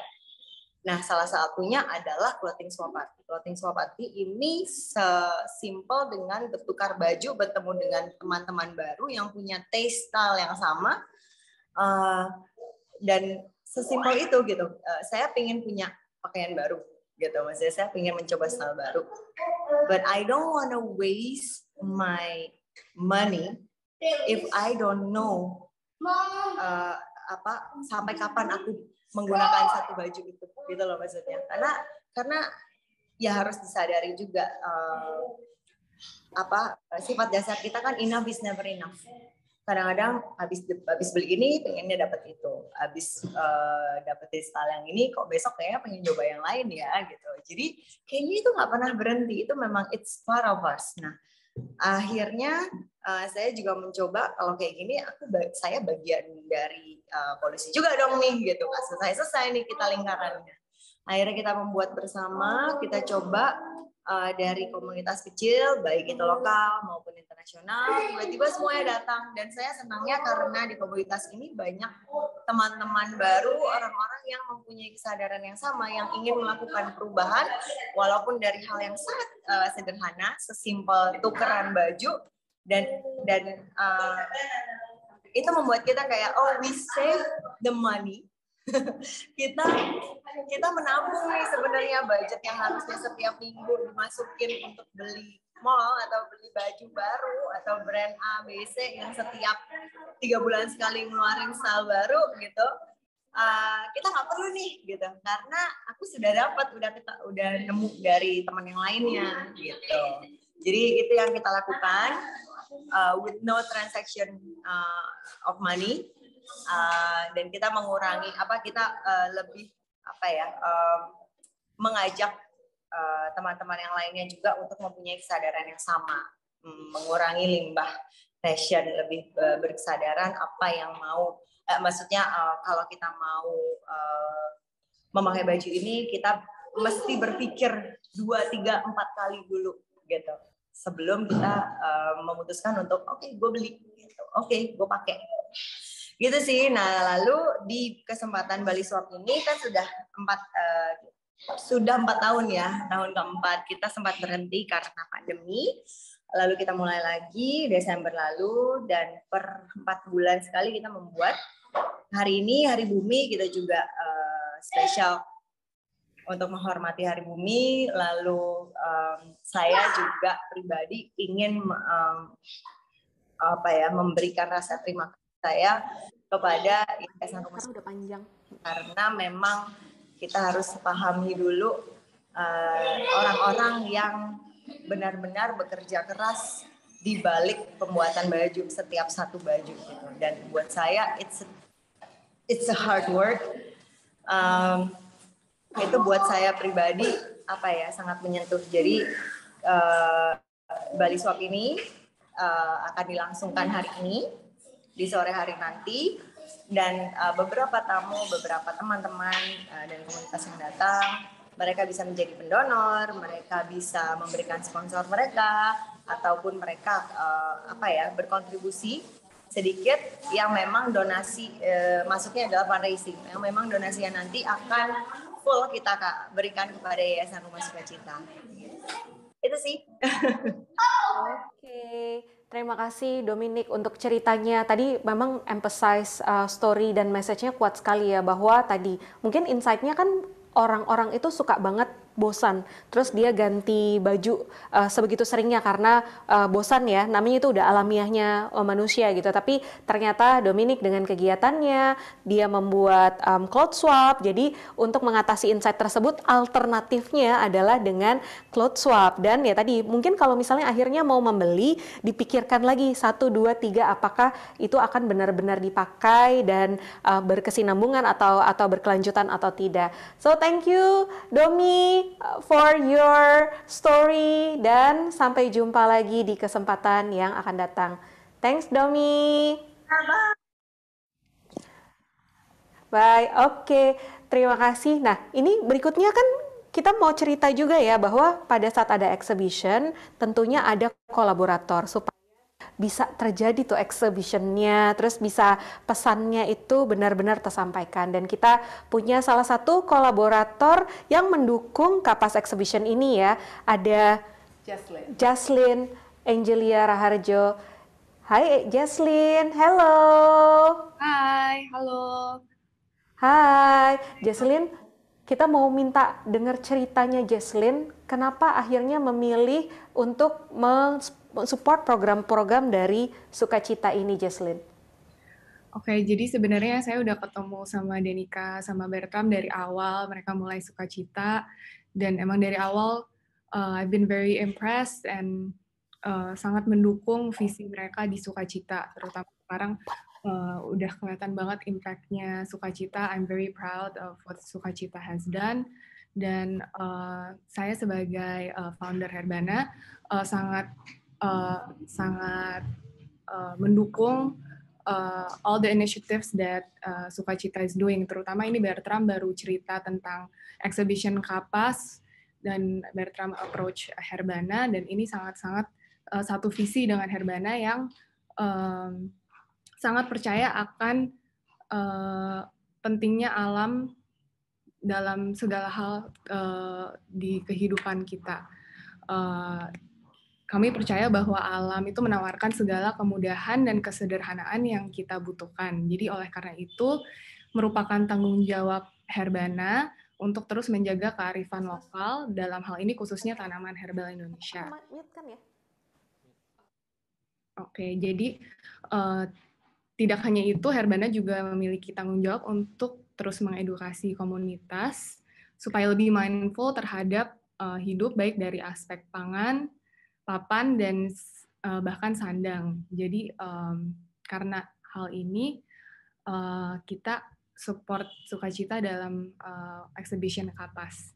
Nah, salah satunya adalah clothing swap party. Clothing swap party ini sesimpel dengan bertukar baju, bertemu dengan teman-teman baru yang punya taste style yang sama, dan sesimpel itu gitu. Saya pengen punya pakaian baru gitu, maksudnya saya pengen mencoba style baru. But I don't wanna waste my money if I don't know sampai kapan aku menggunakan satu baju itu, gitu loh maksudnya. Karena ya harus disadari juga sifat dasar kita kan enough is never enough. Kadang-kadang habis beli ini pengennya dapat itu, habis dapat style yang ini kok besok kayaknya pengen coba yang lain ya gitu. Jadi kayaknya itu nggak pernah berhenti, itu memang it's part of us. Nah, akhirnya saya juga mencoba kalau kayak gini saya bagian dari polisi juga dong nih gitu. Nggak selesai nih kita lingkarannya. Akhirnya kita membuat bersama, kita coba dari komunitas kecil, baik itu lokal maupun internasional, tiba-tiba semuanya datang. Dan saya senangnya karena di komunitas ini banyak teman-teman baru, orang-orang yang mempunyai kesadaran yang sama, yang ingin melakukan perubahan, walaupun dari hal yang sangat sederhana, sesimpel tukeran baju, dan itu membuat kita kayak, oh, we save the money. kita menabung nih sebenarnya budget yang harusnya setiap minggu dimasukin untuk beli mall atau beli baju baru atau brand A, B, C yang setiap 3 bulan sekali ngeluarin style baru gitu. Kita nggak perlu nih gitu, karena aku sudah dapat, udah nemu dari teman yang lainnya gitu. Jadi itu yang kita lakukan with no transaction of money. Dan kita mengurangi lebih mengajak teman-teman yang lainnya juga untuk mempunyai kesadaran yang sama, mengurangi limbah fashion, lebih berkesadaran apa yang mau maksudnya kalau kita mau memakai baju ini kita mesti berpikir 2, 3, 4 kali dulu gitu sebelum kita memutuskan untuk oke, gue beli gitu. Oke, gue pakai gitu sih. Nah, lalu di kesempatan Bali Swap ini kan sudah 4 tahun ya, tahun keempat kita sempat berhenti karena pandemi, lalu kita mulai lagi Desember lalu, dan per 4 bulan sekali kita membuat. Hari ini Hari Bumi, kita juga spesial untuk menghormati Hari Bumi. Lalu saya juga pribadi ingin memberikan rasa terima kasih saya kepada Yayasan Rumah Udah panjang. Karena memang kita harus pahami dulu orang-orang yang benar-benar bekerja keras di balik pembuatan baju, setiap satu baju gitu. Dan buat saya it's a hard work. Itu buat saya pribadi sangat menyentuh. Jadi Bali Swap ini akan dilangsungkan hari ini di sore hari nanti, dan beberapa tamu, beberapa teman-teman dan komunitas yang datang, mereka bisa menjadi pendonor, mereka bisa memberikan sponsor mereka, ataupun mereka berkontribusi sedikit yang memang donasi, masuknya adalah fundraising, yang memang donasinya nanti akan full kita berikan kepada Yayasan Rumah Sukacita. Itu sih. Oke, terima kasih Dominic untuk ceritanya. Tadi memang emphasize story dan message-nya kuat sekali ya, bahwa tadi mungkin insight-nya kan orang-orang itu suka banget bosan, terus dia ganti baju sebegitu seringnya karena bosan ya, namanya itu udah alamiahnya manusia gitu. Tapi ternyata Dominic dengan kegiatannya dia membuat cloth swap. Jadi untuk mengatasi insight tersebut alternatifnya adalah dengan cloth swap. Dan ya tadi mungkin kalau misalnya akhirnya mau membeli, dipikirkan lagi 1, 2, 3 apakah itu akan benar-benar dipakai dan berkesinambungan atau berkelanjutan atau tidak. So thank you Domi for your story, dan sampai jumpa lagi di kesempatan yang akan datang. Thanks Domi. Bye. Oke, terima kasih. Nah, ini berikutnya kan kita mau cerita juga ya, bahwa pada saat ada exhibition tentunya ada kolaborator supaya bisa terjadi tuh exhibitionnya, terus bisa pesannya itu benar-benar tersampaikan. Dan kita punya salah satu kolaborator yang mendukung Kapas Exhibition ini ya, ada Jaslyn Angelia Raharjo. Hai Jaslyn, hello. Hai, halo. Hai Jaslyn, kita mau minta dengar ceritanya Jaslyn, kenapa akhirnya memilih untuk support program-program dari Sukacita ini, Jaslyn? Oke, jadi sebenarnya saya udah ketemu sama Denika sama Bertram dari awal mereka mulai Sukacita, dan emang dari awal I've been very impressed and sangat mendukung visi mereka di Sukacita, terutama sekarang udah kelihatan banget impact-nya Sukacita. I'm very proud of what Sukacita has done, dan saya sebagai founder Herbana sangat mendukung all the initiatives that Sukacita is doing. Terutama ini Bertram baru cerita tentang exhibition Kapas, dan Bertram approach Herbana, dan ini sangat-sangat satu visi dengan Herbana yang sangat percaya akan pentingnya alam dalam segala hal di kehidupan kita. Kami percaya bahwa alam itu menawarkan segala kemudahan dan kesederhanaan yang kita butuhkan. Jadi oleh karena itu, merupakan tanggung jawab Herbana untuk terus menjaga kearifan lokal, dalam hal ini khususnya tanaman herbal Indonesia. Oke, jadi tidak hanya itu, Herbana juga memiliki tanggung jawab untuk terus mengedukasi komunitas supaya lebih mindful terhadap hidup, baik dari aspek pangan, papan, dan bahkan sandang. Jadi karena hal ini kita support Sukacita dalam exhibition Kapas.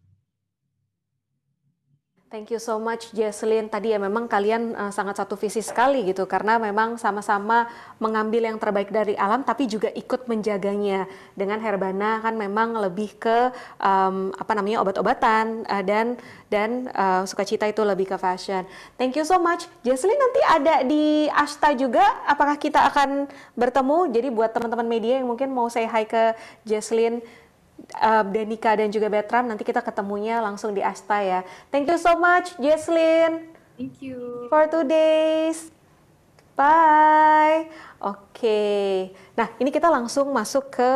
Thank you so much Jaslyn. Tadi ya memang kalian sangat satu visi sekali gitu, karena memang sama-sama mengambil yang terbaik dari alam tapi juga ikut menjaganya. Dengan Herbana kan memang lebih ke obat-obatan dan Sukacita itu lebih ke fashion. Thank you so much Jaslyn. Nanti ada di Ashta juga, apakah kita akan bertemu? Jadi buat teman-teman media yang mungkin mau say hi ke Jaslyn, Denika dan juga Bertram, nanti kita ketemunya langsung di Ashta ya. Thank you so much Jaslyn. Thank you. For today's. Bye. Oke. Nah, ini kita langsung masuk ke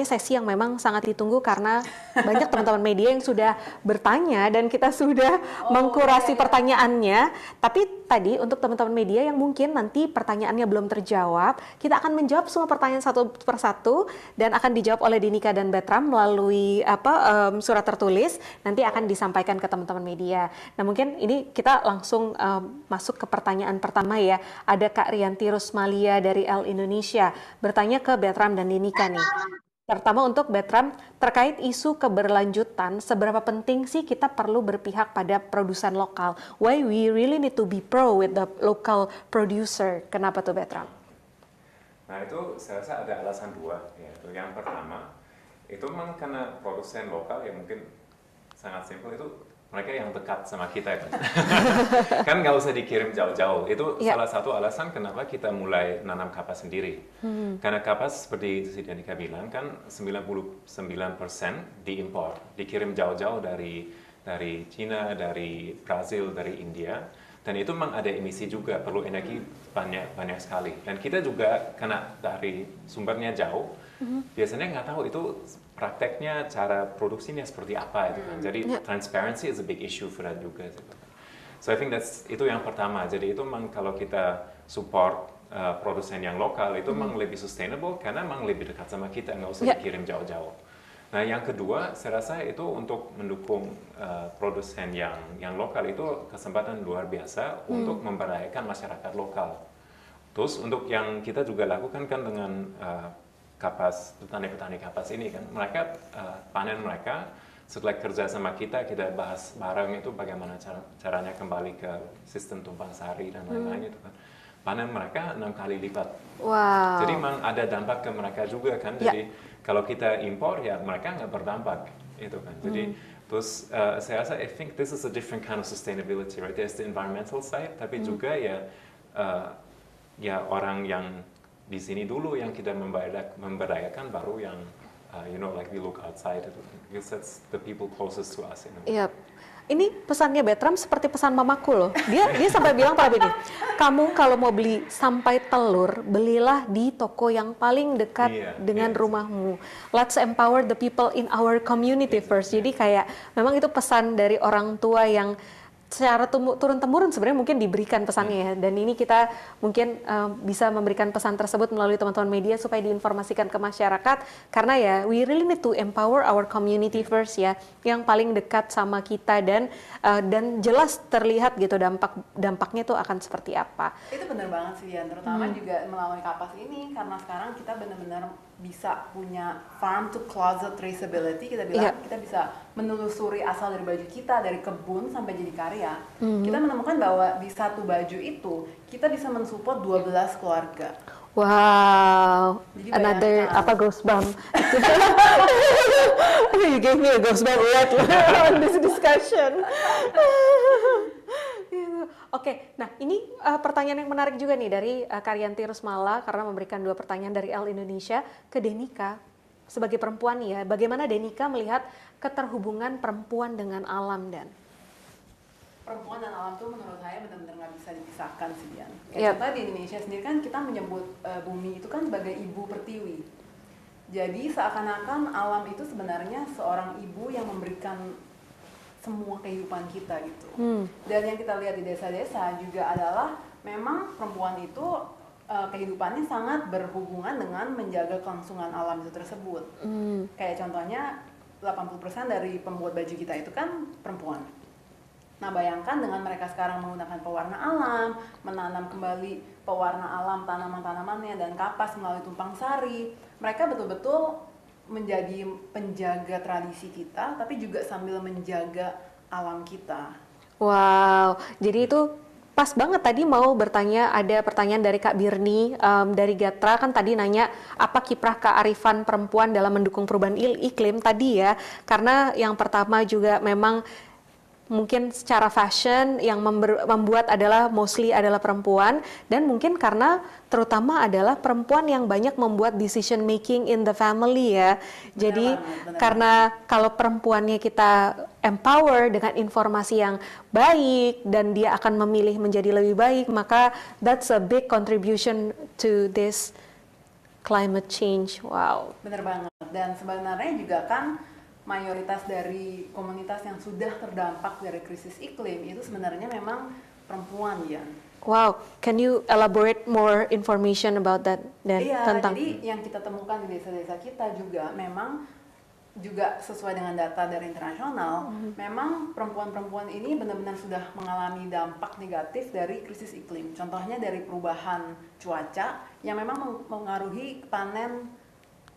sesi yang memang sangat ditunggu, karena banyak teman-teman media yang sudah bertanya dan kita sudah mengkurasi pertanyaannya. Tapi tadi untuk teman-teman media yang mungkin nanti pertanyaannya belum terjawab, kita akan menjawab semua pertanyaan satu persatu dan akan dijawab oleh Denika dan Bertram melalui surat tertulis, nanti akan disampaikan ke teman-teman media. Nah, mungkin ini kita langsung masuk ke pertanyaan pertama ya. Ada Kak Rianti Rusmalia dari L Indonesia bertanya ke Bertram dan Denika nih. Pertama untuk Bertram, terkait isu keberlanjutan, seberapa penting sih kita perlu berpihak pada produsen lokal? Why we really need to be pro with the local producer? Kenapa tuh Bertram? Nah itu saya rasa ada alasan dua, yaitu yang pertama, itu memang karena produsen lokal yang mungkin sangat simpel itu mereka yang dekat sama kita kan. Kan nggak usah dikirim jauh-jauh. Itu salah satu alasan kenapa kita mulai nanam kapas sendiri. Karena kapas seperti si Danica bilang kan 99% diimpor, dikirim jauh-jauh dari Cina, dari Brazil, dari India. Dan itu memang ada emisi juga, perlu energi banyak sekali. Dan kita juga karena dari sumbernya jauh, biasanya nggak tahu itu prakteknya, cara produksinya seperti apa itu kan. Jadi transparency is a big issue for that juga. So I think itu yang pertama. Jadi itu memang kalau kita support produsen yang lokal itu memang lebih sustainable karena memang lebih dekat sama kita, nggak usah dikirim jauh-jauh. Nah yang kedua, saya rasa itu untuk mendukung produsen yang lokal itu kesempatan luar biasa untuk memberdayakan masyarakat lokal. Terus untuk yang kita juga lakukan kan dengan kapas, petani-petani kapas ini kan, mereka panen mereka setelah kerja sama kita bahas bareng itu bagaimana caranya kembali ke sistem tumpang sari dan lain-lain itu kan. Panen mereka 6 kali lipat. Wow. Jadi memang ada dampak ke mereka juga kan. Jadi kalau kita impor ya mereka nggak berdampak itu kan. Jadi terus saya rasa I think this is a different kind of sustainability, right? There's the environmental side, tapi juga ya orang yang di sini dulu yang kita memberdayakan baru yang like we look outside itu. Because that's the people closest to us. Iya. Ini pesannya Bertram seperti pesan mamaku loh. Dia sampai bilang pada begini, kamu kalau mau beli sampai telur, belilah di toko yang paling dekat dengan rumahmu. Let's empower the people in our community first. Jadi kayak memang itu pesan dari orang tua yang secara turun-temurun sebenarnya mungkin diberikan pesannya ya. Dan ini kita mungkin bisa memberikan pesan tersebut melalui teman-teman media supaya diinformasikan ke masyarakat. Karena ya we really need to empower our community first ya, yang paling dekat sama kita dan jelas terlihat gitu dampaknya tuh akan seperti apa. Itu benar banget sih Dian, terutama juga melalui kapas ini karena sekarang kita benar-benar bisa punya farm to closet traceability. Kita bilang kita bisa menelusuri asal dari baju kita, dari kebun sampai jadi karya. Kita menemukan bahwa di satu baju itu kita bisa mensupport 12 keluarga. Wow, Jadi another goosebump. You gave me a goosebump on this discussion. Oke, nah ini pertanyaan yang menarik juga nih dari Karyanti Rusmala karena memberikan 2 pertanyaan dari L Indonesia ke Danica. Sebagai perempuan nih ya, bagaimana Danica melihat keterhubungan perempuan dengan alam dan perempuan dan alam tuh menurut saya benar-benar nggak bisa dipisahkan sih Dian. Contohnya di Indonesia sendiri kan kita menyebut bumi itu kan sebagai ibu pertiwi. Jadi seakan-akan alam itu sebenarnya seorang ibu yang memberikan semua kehidupan kita gitu. Dan yang kita lihat di desa-desa juga adalah memang perempuan itu kehidupannya sangat berhubungan dengan menjaga kelangsungan alam itu tersebut. Kayak contohnya 80% dari pembuat baju kita itu kan perempuan. Nah bayangkan dengan mereka sekarang menggunakan pewarna alam, menanam kembali pewarna alam tanaman-tanamannya dan kapas melalui tumpang sari, mereka betul-betul menjadi penjaga tradisi kita, tapi juga sambil menjaga alam kita. Wow, jadi itu pas banget tadi mau bertanya, ada pertanyaan dari Kak Birni dari Gatra kan tadi nanya apa kiprah kearifan perempuan dalam mendukung perubahan iklim tadi ya, karena yang pertama juga memang mungkin secara fashion yang membuat adalah mostly adalah perempuan dan mungkin karena terutama adalah perempuan yang banyak membuat decision making in the family ya. Jadi karena kalau perempuannya kita empower dengan informasi yang baik dan dia akan memilih menjadi lebih baik, maka that's a big contribution to this climate change. Wow. Bener banget. Dan sebenarnya juga kan mayoritas dari komunitas yang sudah terdampak dari krisis iklim itu sebenarnya memang perempuan ya. Wow, can you elaborate more information about that? Tentang jadi yang kita temukan di desa-desa kita juga memang juga sesuai dengan data dari internasional, memang perempuan-perempuan ini benar-benar sudah mengalami dampak negatif dari krisis iklim. Contohnya dari perubahan cuaca yang memang mengaruhi panen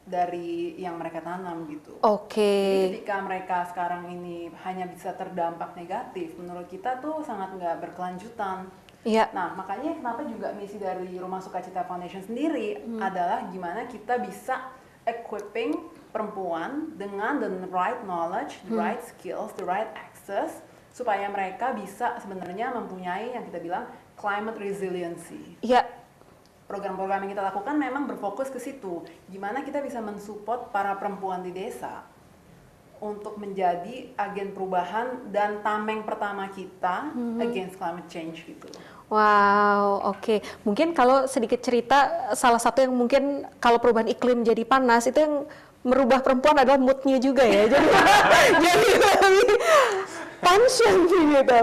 dari yang mereka tanam gitu. Oke. Jadi ketika mereka sekarang ini hanya bisa terdampak negatif, menurut kita tuh sangat nggak berkelanjutan. Iya. Nah, makanya kenapa juga misi dari Rumah Sukacita Foundation sendiri adalah gimana kita bisa equipping perempuan dengan the right knowledge, the right skills, the right access, supaya mereka bisa sebenarnya mempunyai yang kita bilang climate resiliency. Iya. Program-program yang kita lakukan memang berfokus ke situ. Gimana kita bisa mensupport para perempuan di desa untuk menjadi agen perubahan dan tameng pertama kita against climate change gitu. Wow, oke. Mungkin kalau sedikit cerita, salah satu yang mungkin kalau perubahan iklim jadi panas, itu yang merubah perempuan adalah moodnya juga ya. Jadi lebih tension gitu.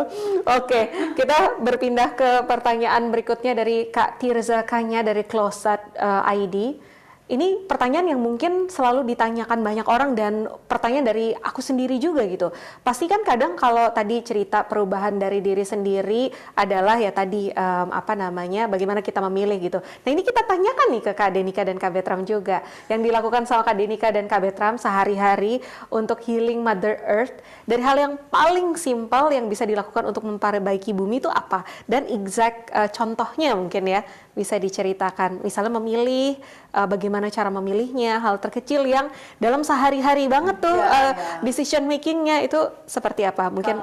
Oke, kita berpindah ke pertanyaan berikutnya dari Kak Tirza Kanya dari Closet ID. Ini pertanyaan yang mungkin selalu ditanyakan banyak orang dan pertanyaan dari aku sendiri juga gitu. Pasti kan kadang kalau tadi cerita perubahan dari diri sendiri adalah ya tadi bagaimana kita memilih gitu. Nah ini kita tanyakan nih ke Kak Denika dan Kak Bertram juga. Yang dilakukan sama Kak Denika dan Kak Bertram sehari-hari untuk healing Mother Earth. Dari hal yang paling simpel yang bisa dilakukan untuk memperbaiki bumi itu apa? Dan exact contohnya mungkin ya bisa diceritakan. Misalnya memilih, bagaimana cara memilihnya, hal terkecil yang dalam sehari-hari banget tuh decision makingnya itu seperti apa? Mungkin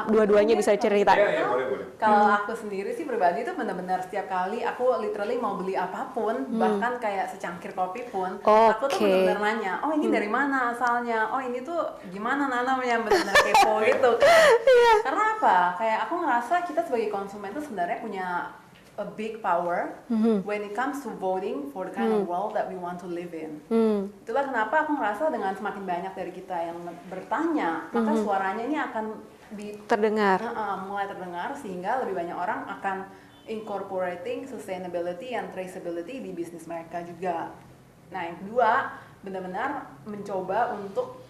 dua-duanya bisa cerita. Iya, boleh. Kalau aku sendiri sih pribadi tuh benar-benar setiap kali aku literally mau beli apapun, bahkan kayak secangkir kopi pun, aku tuh benar-benar nanya, oh ini dari mana asalnya? Oh ini tuh gimana nanamnya? Benar-benar kepo gitu. Karena apa? Kayak aku ngerasa kita sebagai konsumen tuh sebenarnya punya a big power when it comes to voting for the kind of world that we want to live in. Itulah kenapa aku ngerasa dengan semakin banyak dari kita yang bertanya, maka suaranya ini akan mulai terdengar sehingga lebih banyak orang akan incorporating sustainability and traceability di bisnis mereka juga. Nah yang kedua, benar-benar mencoba untuk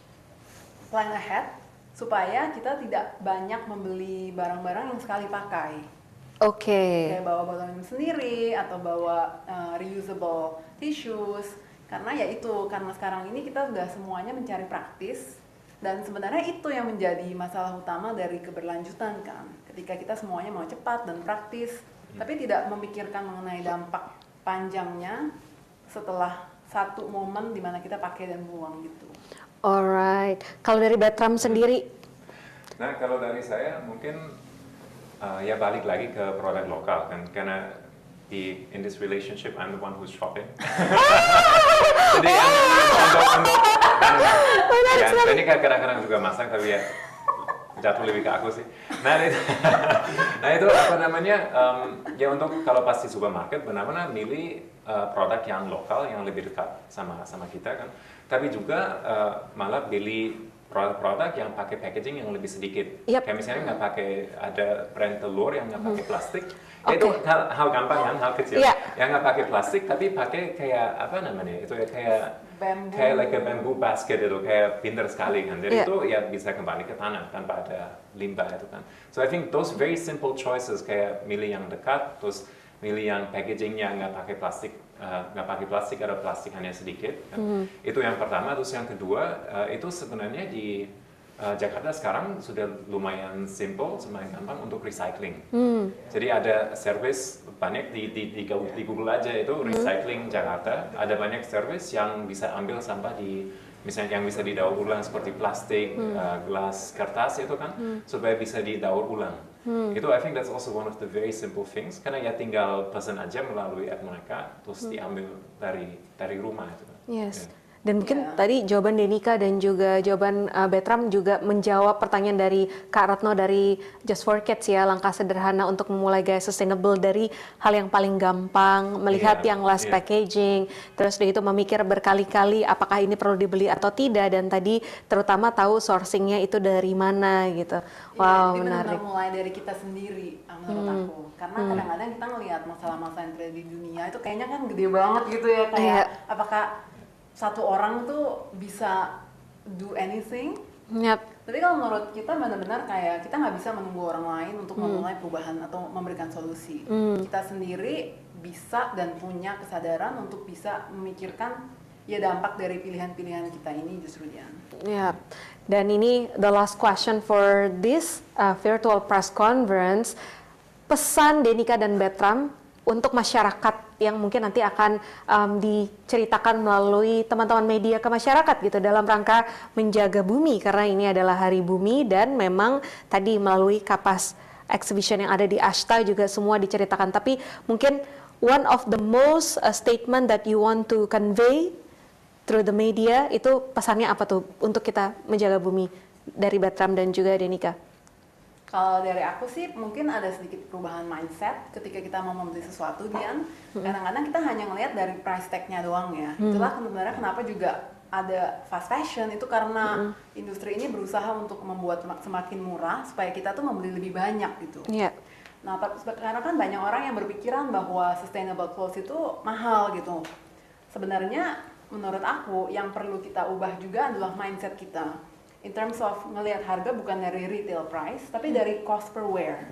plan ahead supaya kita tidak banyak membeli barang-barang yang sekali pakai. Kayak bawa botol minum sendiri atau bawa reusable tissues, karena ya itu, karena sekarang ini kita udah semuanya mencari praktis dan sebenarnya itu yang menjadi masalah utama dari keberlanjutan kan, ketika kita semuanya mau cepat dan praktis tapi tidak memikirkan mengenai dampak panjangnya setelah satu momen di mana kita pakai dan buang gitu. Alright, kalau dari Bertram sendiri? Nah kalau dari saya mungkin ya balik lagi ke produk lokal kan, karena in this relationship I'm the one who's shopping. Jadi untuk ini kadang-kadang juga masak tapi ya jatuh lebih ke aku sih. Nah itu apa namanya ya untuk kalau pas di supermarket benar-benar milih produk yang lokal yang lebih dekat sama kita kan. Tapi juga malah pilih produk-produk yang pakai packaging yang lebih sedikit. Kayak misalnya nggak pakai, ada brand telur yang nggak pakai plastik. Itu hal gampang kan, hal kecil. Yang nggak pakai plastik tapi pakai kayak apa namanya? Itu ya kayak like a bamboo basket itu, kayak pintar sekali kan. Jadi itu ya bisa kembali ke tanah tanpa ada limbah itu kan. So I think those very simple choices, kayak milih yang dekat, terus milih yang packagingnya nggak pakai plastik, ada plastik hanya sedikit kan? Itu yang pertama. Terus yang kedua, itu sebenarnya di Jakarta sekarang sudah lumayan simple, lumayan gampang untuk recycling. Jadi ada service banyak di Google aja itu recycling Jakarta, ada banyak service yang bisa ambil sampah misalnya yang bisa didaur ulang seperti plastik, gelas, kertas itu kan, supaya bisa didaur ulang. Itu I think that's also one of the very simple things, karena ya tinggal pesan aja melalui app mereka, terus diambil dari rumah itu. Dan mungkin tadi jawaban Denika dan juga jawaban Bertram juga menjawab pertanyaan dari Kak Retno dari Just for Kids ya, langkah sederhana untuk memulai gaya sustainable dari hal yang paling gampang, melihat yang less packaging, terus dari itu memikir berkali-kali apakah ini perlu dibeli atau tidak, dan tadi terutama tahu sourcingnya itu dari mana gitu. Wow, menarik. Mulai dari kita sendiri menurut aku, karena kadang-kadang kita ngelihat masalah-masalah yang terjadi di dunia itu kayaknya kan gede banget gitu ya, kayak apakah satu orang tuh bisa do anything. Tapi kalau menurut kita benar-benar kayak kita nggak bisa menunggu orang lain untuk memulai perubahan atau memberikan solusi. Kita sendiri bisa dan punya kesadaran untuk bisa memikirkan ya dampak dari pilihan-pilihan kita ini justru Dian. Ya, dan ini the last question for this virtual press conference. Pesan Denika dan Bertram untuk masyarakat yang mungkin nanti akan diceritakan melalui teman-teman media ke masyarakat gitu dalam rangka menjaga bumi, karena ini adalah Hari Bumi dan memang tadi melalui Kapas exhibition yang ada di Ashta juga semua diceritakan. Tapi mungkin one of the most statement that you want to convey through the media itu pesannya apa tuh untuk kita menjaga bumi dari Bertram dan juga Denika? Kalau dari aku sih mungkin ada sedikit perubahan mindset ketika kita mau membeli sesuatu, Dian. Kadang-kadang kita hanya ngelihat dari price tag-nya doang ya. Itulah sebenarnya kenapa juga ada fast fashion, itu karena industri ini berusaha untuk membuat semakin murah supaya kita tuh membeli lebih banyak gitu. Yeah. Nah, karena kan banyak orang yang berpikiran bahwa sustainable clothes itu mahal gitu. Sebenarnya menurut aku yang perlu kita ubah juga adalah mindset kita. In terms of ngelihat harga bukan dari retail price, tapi dari cost per wear.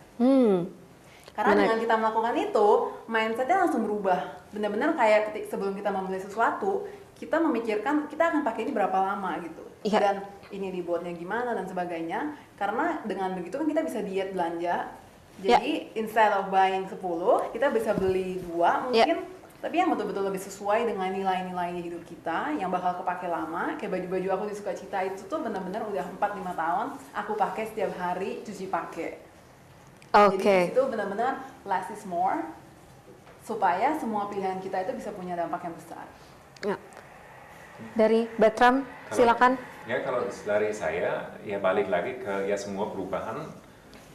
Karena dengan kita melakukan itu, mindsetnya langsung berubah. Benar-benar kayak sebelum kita membeli sesuatu, kita memikirkan kita akan pakai ini berapa lama gitu. Dan ini dibuatnya gimana dan sebagainya. Karena dengan begitu kan kita bisa diet belanja. Jadi instead of buying 10, kita bisa beli 2 mungkin. Tapi yang betul-betul lebih sesuai dengan nilai-nilai hidup kita yang bakal kepake lama. Kayak baju-baju aku di Sukacita itu tuh benar-benar udah 4-5 tahun aku pakai setiap hari, cuci pakai. Jadi itu benar-benar less is more, supaya semua pilihan kita itu bisa punya dampak yang besar. Ya. Dari Bertram, silakan. Ya, kalau dari saya ya balik lagi ke ya semua perubahan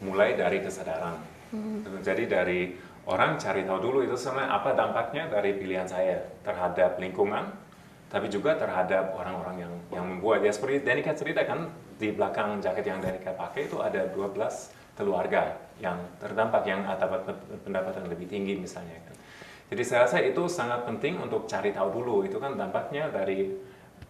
mulai dari kesadaran. Jadi dari orang cari tahu dulu itu sebenarnya apa dampaknya dari pilihan saya terhadap lingkungan, tapi juga terhadap orang-orang yang membuat. Ya seperti Denika cerita kan, di belakang jaket yang Denika pakai itu ada 12 keluarga yang terdampak, yang pendapatan lebih tinggi misalnya. Jadi saya rasa itu sangat penting untuk cari tahu dulu, itu kan dampaknya dari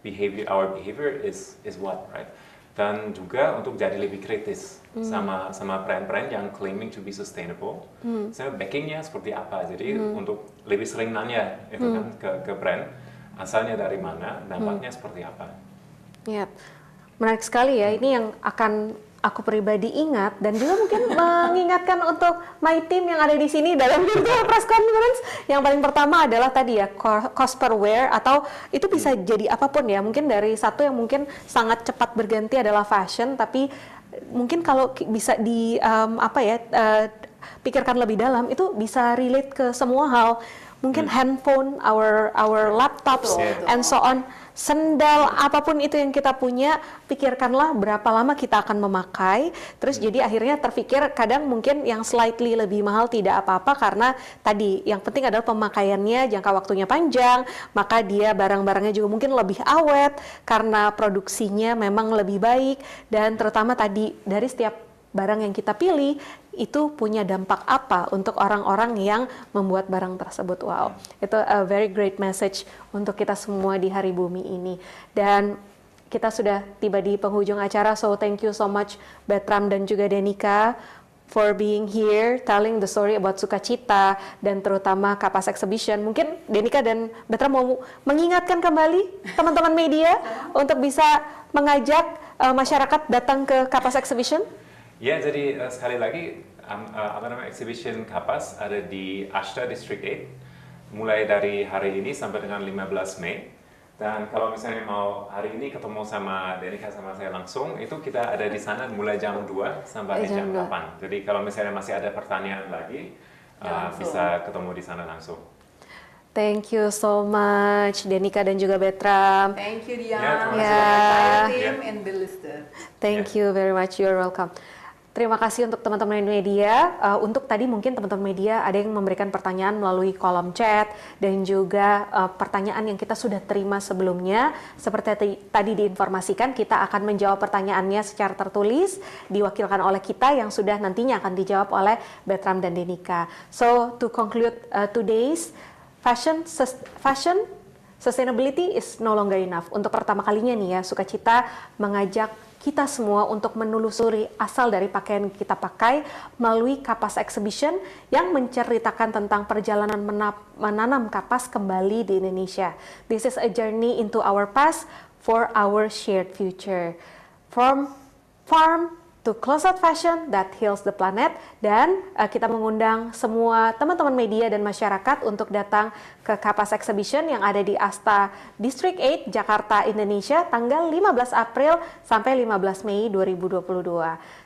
behavior, our behavior is what, right? Dan juga untuk jadi lebih kritis sama brand-brand yang claiming to be sustainable. Saya backingnya seperti apa, jadi untuk lebih sering nanya itu kan ke brand, asalnya dari mana, dampaknya seperti apa. Ya, menarik sekali ya, ini yang akan aku pribadi ingat dan juga mungkin mengingatkan untuk my team yang ada di sini dalam virtual press conference. Yang paling pertama adalah tadi ya, cost per wear, atau itu bisa jadi apapun ya. Mungkin dari satu yang mungkin sangat cepat berganti adalah fashion, tapi mungkin kalau bisa di pikirkan lebih dalam, itu bisa relate ke semua hal. Mungkin handphone, our laptops, and so on. Sendal, apapun itu yang kita punya, pikirkanlah berapa lama kita akan memakai. Terus jadi akhirnya terpikir kadang mungkin yang slightly lebih mahal tidak apa-apa, karena tadi yang penting adalah pemakaiannya, jangka waktunya panjang, maka dia barang-barangnya juga mungkin lebih awet karena produksinya memang lebih baik, dan terutama tadi dari setiap barang yang kita pilih itu punya dampak apa untuk orang-orang yang membuat barang tersebut. Wow, itu a very great message untuk kita semua di Hari Bumi ini. Dan kita sudah tiba di penghujung acara, so thank you so much Bertram dan juga Denika for being here, telling the story about Sukacita dan terutama Kapas Exhibition. Mungkin Denika dan Bertram mau mengingatkan kembali teman-teman media untuk bisa mengajak masyarakat datang ke Kapas Exhibition. Ya, jadi sekali lagi exhibition Kapas ada di Ashta District 8 mulai dari hari ini sampai dengan 15 Mei. Dan kalau misalnya mau hari ini ketemu sama Denika sama saya langsung, itu kita ada di sana mulai jam 2 sampai jam 8. Jadi kalau misalnya masih ada pertanyaan lagi, bisa ketemu di sana langsung. Thank you so much Denika dan juga Bertram. Thank you Dian. Thank you very much. You're welcome. Terima kasih untuk teman-teman media. Untuk tadi mungkin teman-teman media ada yang memberikan pertanyaan melalui kolom chat dan juga pertanyaan yang kita sudah terima sebelumnya. Seperti tadi diinformasikan, kita akan menjawab pertanyaannya secara tertulis, diwakilkan oleh kita yang sudah nantinya akan dijawab oleh Bertram dan Denika. So to conclude today's fashion sustainability is no longer enough. Untuk pertama kalinya nih ya, Sukacita mengajak kita semua untuk menelusuri asal dari pakaian yang kita pakai melalui Kapas Exhibition yang menceritakan tentang perjalanan menanam kapas kembali di Indonesia. This is a journey into our past for our shared future. From farm to closet fashion that heals the planet, dan kita mengundang semua teman-teman media dan masyarakat untuk datang ke Kapas Exhibition yang ada di Asta District 8 Jakarta, Indonesia tanggal 15 April sampai 15 Mei 2022.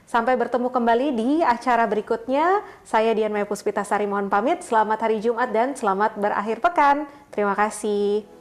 Sampai bertemu kembali di acara berikutnya. Saya Dian Maya Puspitasari mohon pamit. Selamat hari Jumat dan selamat berakhir pekan. Terima kasih.